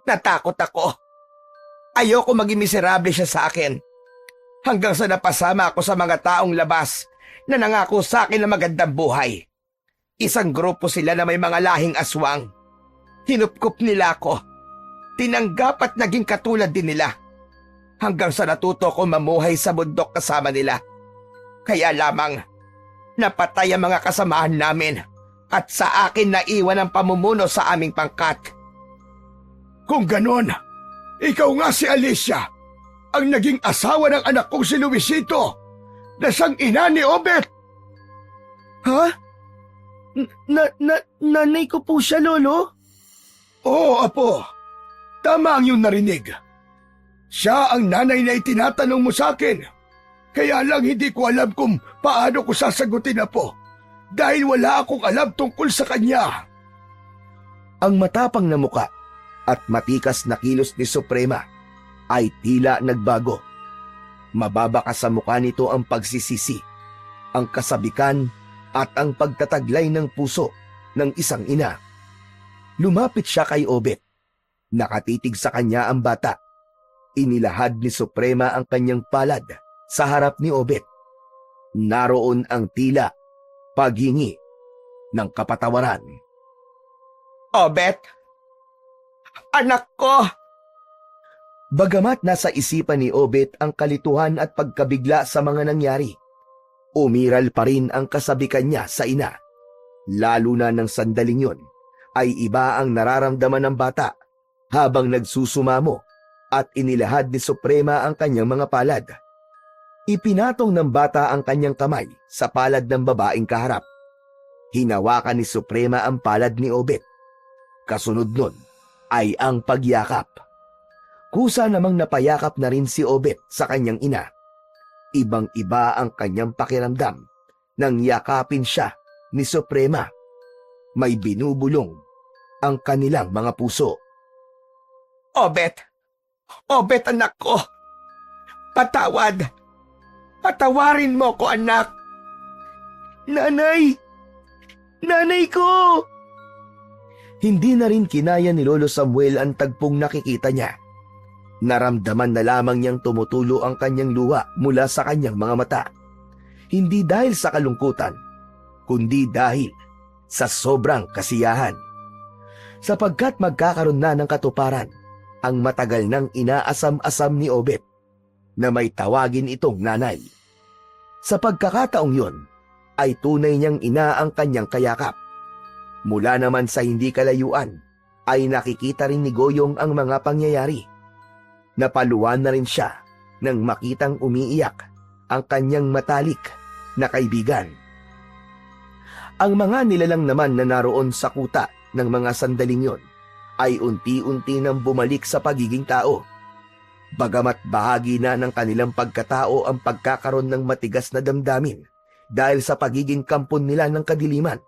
S5: Natakot ako. Ayoko maging miserable siya sa akin. Hanggang sa napasama ako sa mga taong labas na nangako sa akin ng magandang buhay. Isang grupo sila na may mga lahing aswang. Hinupkop nila ako. Tinanggap at naging katulad din nila. Hanggang sa natuto ko mamuhay sa bundok kasama nila. Kaya lamang, napatay ang mga kasamahan namin at sa akin naiwan ang pamumuno sa aming pangkat.
S4: Kung ganon, ikaw nga si Alicia, ang naging asawa ng anak kong si Luisito, na siyang ina ni Obet.
S2: Ha? Nanay ko po siya, Lolo?
S4: Oo, apo. Tama ang iyong narinig. Siya ang nanay na itinatanong mo sa akin. Kaya lang hindi ko alam kung paano ko sasagutin, apo. Dahil wala akong alam tungkol sa kanya.
S1: Ang matapang na muka at matikas na kilos ni Suprema ay tila nagbago. Mababa ka sa mukha nito ang pagsisisi, ang kasabikan at ang pagtataglay ng puso ng isang ina. Lumapit siya kay Obet. Nakatitig sa kanya ang bata. Inilahad ni Suprema ang kanyang palad sa harap ni Obet. Naroon ang tila paghingi ng kapatawaran.
S5: Obet, anak ko!
S1: Bagamat nasa isipan ni Obet ang kalituhan at pagkabigla sa mga nangyari, umiral pa rin ang kasabikan niya sa ina. Lalo na ng sandaling yun, ay iba ang nararamdaman ng bata habang nagsusumamo at inilahad ni Suprema ang kanyang mga palad. Ipinatong ng bata ang kanyang kamay sa palad ng babaeng kaharap. Hinawakan ni Suprema ang palad ni Obet. Kasunod nun ay ang pagyakap. Kusa namang napayakap na rin si Obet sa kanyang ina. Ibang-iba ang kanyang pakiramdam nang yakapin siya ni Suprema. May binubulong ang kanilang mga puso.
S5: Obet! Obet, anak ko! Patawad! Patawarin mo ko, anak!
S2: Nanay! Nanay ko!
S1: Hindi na rin kinaya ni Lolo Samuel ang tagpong nakikita niya. Naramdaman na lamang niyang tumutulo ang kanyang luha mula sa kanyang mga mata. Hindi dahil sa kalungkutan, kundi dahil sa sobrang kasiyahan. Sapagkat magkakaroon na ng katuparan ang matagal nang inaasam-asam ni Obet na may tawagin itong nanay. Sa pagkakataong yun, ay tunay niyang ina ang kanyang kayakap. Mula naman sa hindi kalayuan, ay nakikita rin ni Goyong ang mga pangyayari. Napaluan na rin siya nang makitang umiiyak ang kanyang matalik na kaibigan. Ang mga nilalang naman na naroon sa kuta ng mga sandaling yon ay unti-unti nang bumalik sa pagiging tao. Bagamat bahagi na ng kanilang pagkatao ang pagkakaroon ng matigas na damdamin dahil sa pagiging kampon nila ng kadiliman,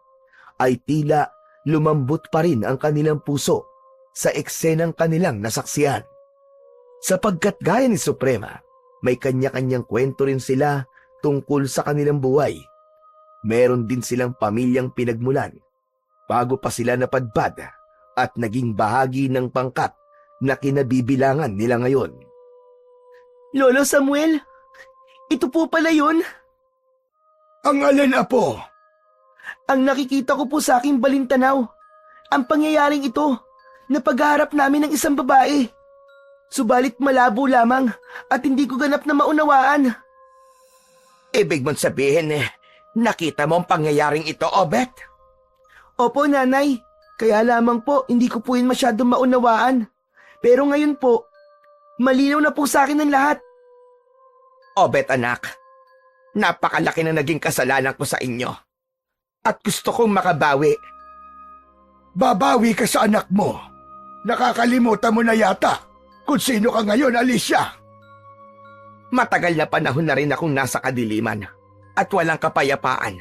S1: ay tila lumambot pa rin ang kanilang puso sa eksenang kanilang nasaksihan. Sapagkat gaya ni Suprema, may kanya-kanyang kwento rin sila tungkol sa kanilang buhay. Meron din silang pamilyang pinagmulan bago pa sila napadpad at naging bahagi ng pangkat na kinabibilangan nila ngayon.
S2: Lolo Samuel, ito po pala yun.
S4: Ang alin, Apo?
S2: Ang nakikita ko po sa aking balintanaw. Ang pangyayaring ito na pagharap namin ng isang babae. Subalit malabo lamang at hindi ko ganap na maunawaan.
S5: Ibig mong sabihin, nakita mo ang pangyayaring ito, Obet?
S2: Opo, nanay. Kaya lamang po, hindi ko po yun masyadong maunawaan. Pero ngayon po, malinaw na po sa akin ang lahat.
S5: Obet, anak, napakalaki na naging kasalanan ko sa inyo. At gusto kong makabawi.
S4: Babawi ka sa anak mo. Nakakalimutan mo na yata kung sino ka ngayon, Alicia.
S5: Matagal na panahon na rin akong nasa kadiliman at walang kapayapaan.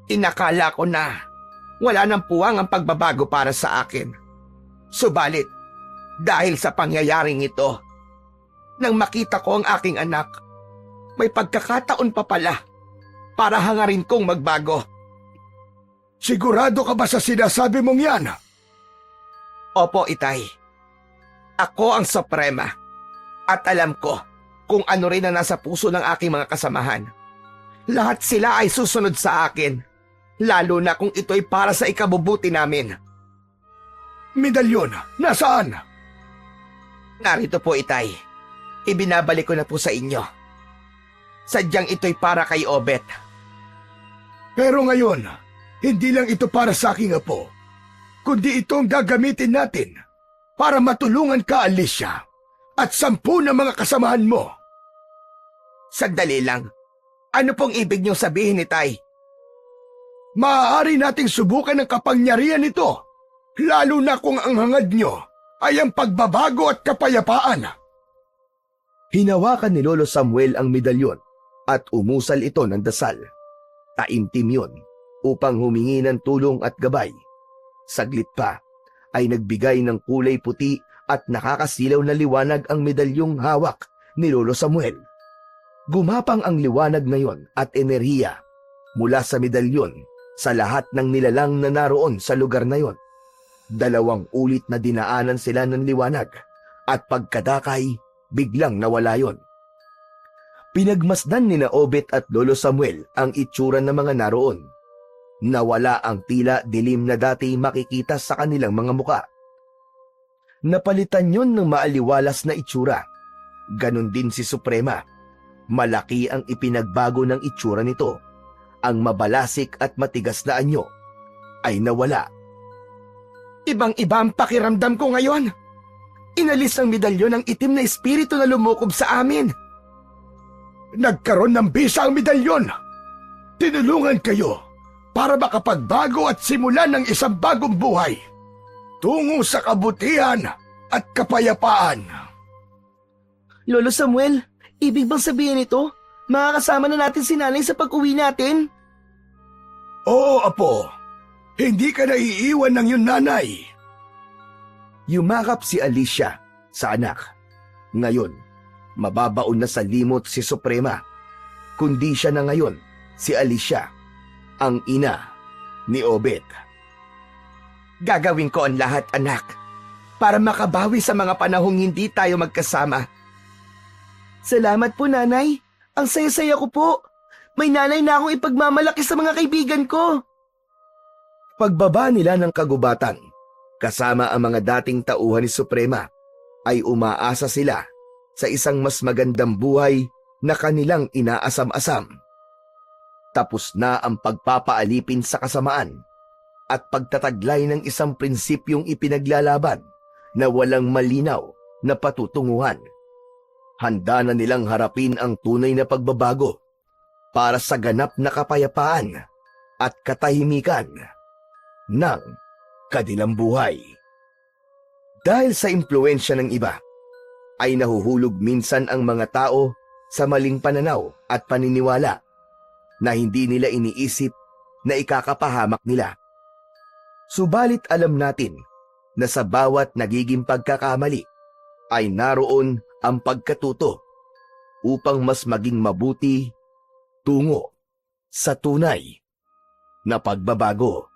S5: Inakala ko na wala nang puwang ang pagbabago para sa akin. Subalit, dahil sa pangyayaring ito, nang makita ko ang aking anak, may pagkakataon pa pala para hangarin kong magbago.
S4: Sigurado ka ba sa sinasabi mong yan?
S5: Opo, Itay. Ako ang Suprema at alam ko kung ano rin ang nasa puso ng aking mga kasamahan. Lahat sila ay susunod sa akin, lalo na kung ito'y para sa ikabubuti namin.
S4: Medalyon, nasaan?
S5: Narito po, Itay. Ibinabalik ko na po sa inyo. Sadyang ito'y para kay Obet.
S4: Pero ngayon, hindi lang ito para sa aking apo, kundi itong gagamitin natin para matulungan ka, Alicia, at 10 na mga kasamahan mo.
S5: Sandali lang. Ano pong ibig niyong sabihin, Itay?
S4: Maaari nating subukan ang kapangyarihan nito, lalo na kung ang hangad nyo ay ang pagbabago at kapayapaan.
S1: Hinawakan ni Lolo Samuel ang medalyon at umusal ito ng dasal. Taimtim yun upang humingi ng tulong at gabay. Saglit pa ay nagbigay ng kulay puti at nakakasilaw na liwanag ang medalyong hawak ni Lolo Samuel. Gumapang ang liwanag na yon at enerhiya mula sa medalyon sa lahat ng nilalang na naroon sa lugar na yon. 2 ulit na dinaanan sila ng liwanag at pagkadakay, biglang nawala yon. Pinagmasdan ni na Obet at Lolo Samuel ang itsura ng mga naroon. Nawala ang tila dilim na dati makikita sa kanilang mga muka. Napalitan yon ng maaliwalas na itsura. Ganon din si Suprema. Malaki ang ipinagbago ng itsura nito. Ang mabalasik at matigas na anyo ay nawala.
S5: Ibang-iba ang pakiramdam ko ngayon. Inalis ng medalyon ang itim na espiritu na lumukob sa amin.
S4: Nagkaroon ng bisa ang medalyon. Tinulungan kayo para makapagbago at simulan ng isang bagong buhay tungo sa kabutihan at kapayapaan.
S2: Lolo Samuel, ibig bang sabihin ito? makakasama na natin si nanay sa pag-uwi natin?
S4: Oo, apo. Hindi ka na iiwan ng iyong nanay.
S1: Yumakap si Alicia sa anak. Ngayon, mababaon na sa limot si Suprema. Kundi siya na ngayon, si Alicia, ang ina ni Obed. Gagawin ko ang lahat, anak, para makabawi sa mga panahong hindi tayo magkasama.
S2: Salamat po, nanay. Ang saya-saya ko po. May nanay na akong ipagmamalaki sa mga kaibigan ko.
S1: Pagbaba nila ng kagubatan, kasama ang mga dating tauhan ni Suprema, ay umaasa sila sa isang mas magandang buhay na kanilang inaasam-asam. Tapos na ang pagpapaalipin sa kasamaan at pagtataglay ng isang prinsipyong ipinaglalaban na walang malinaw na patutunguhan. Handa na nilang harapin ang tunay na pagbabago para sa ganap na kapayapaan at katahimikan ng kanilang buhay. Dahil sa impluensya ng iba, ay nahuhulog minsan ang mga tao sa maling pananaw at paniniwala na hindi nila iniisip na ikakapahamak nila. Subalit alam natin na sa bawat nagiging pagkakamali ay naroon ang pagkatuto upang mas maging mabuti tungo sa tunay na pagbabago.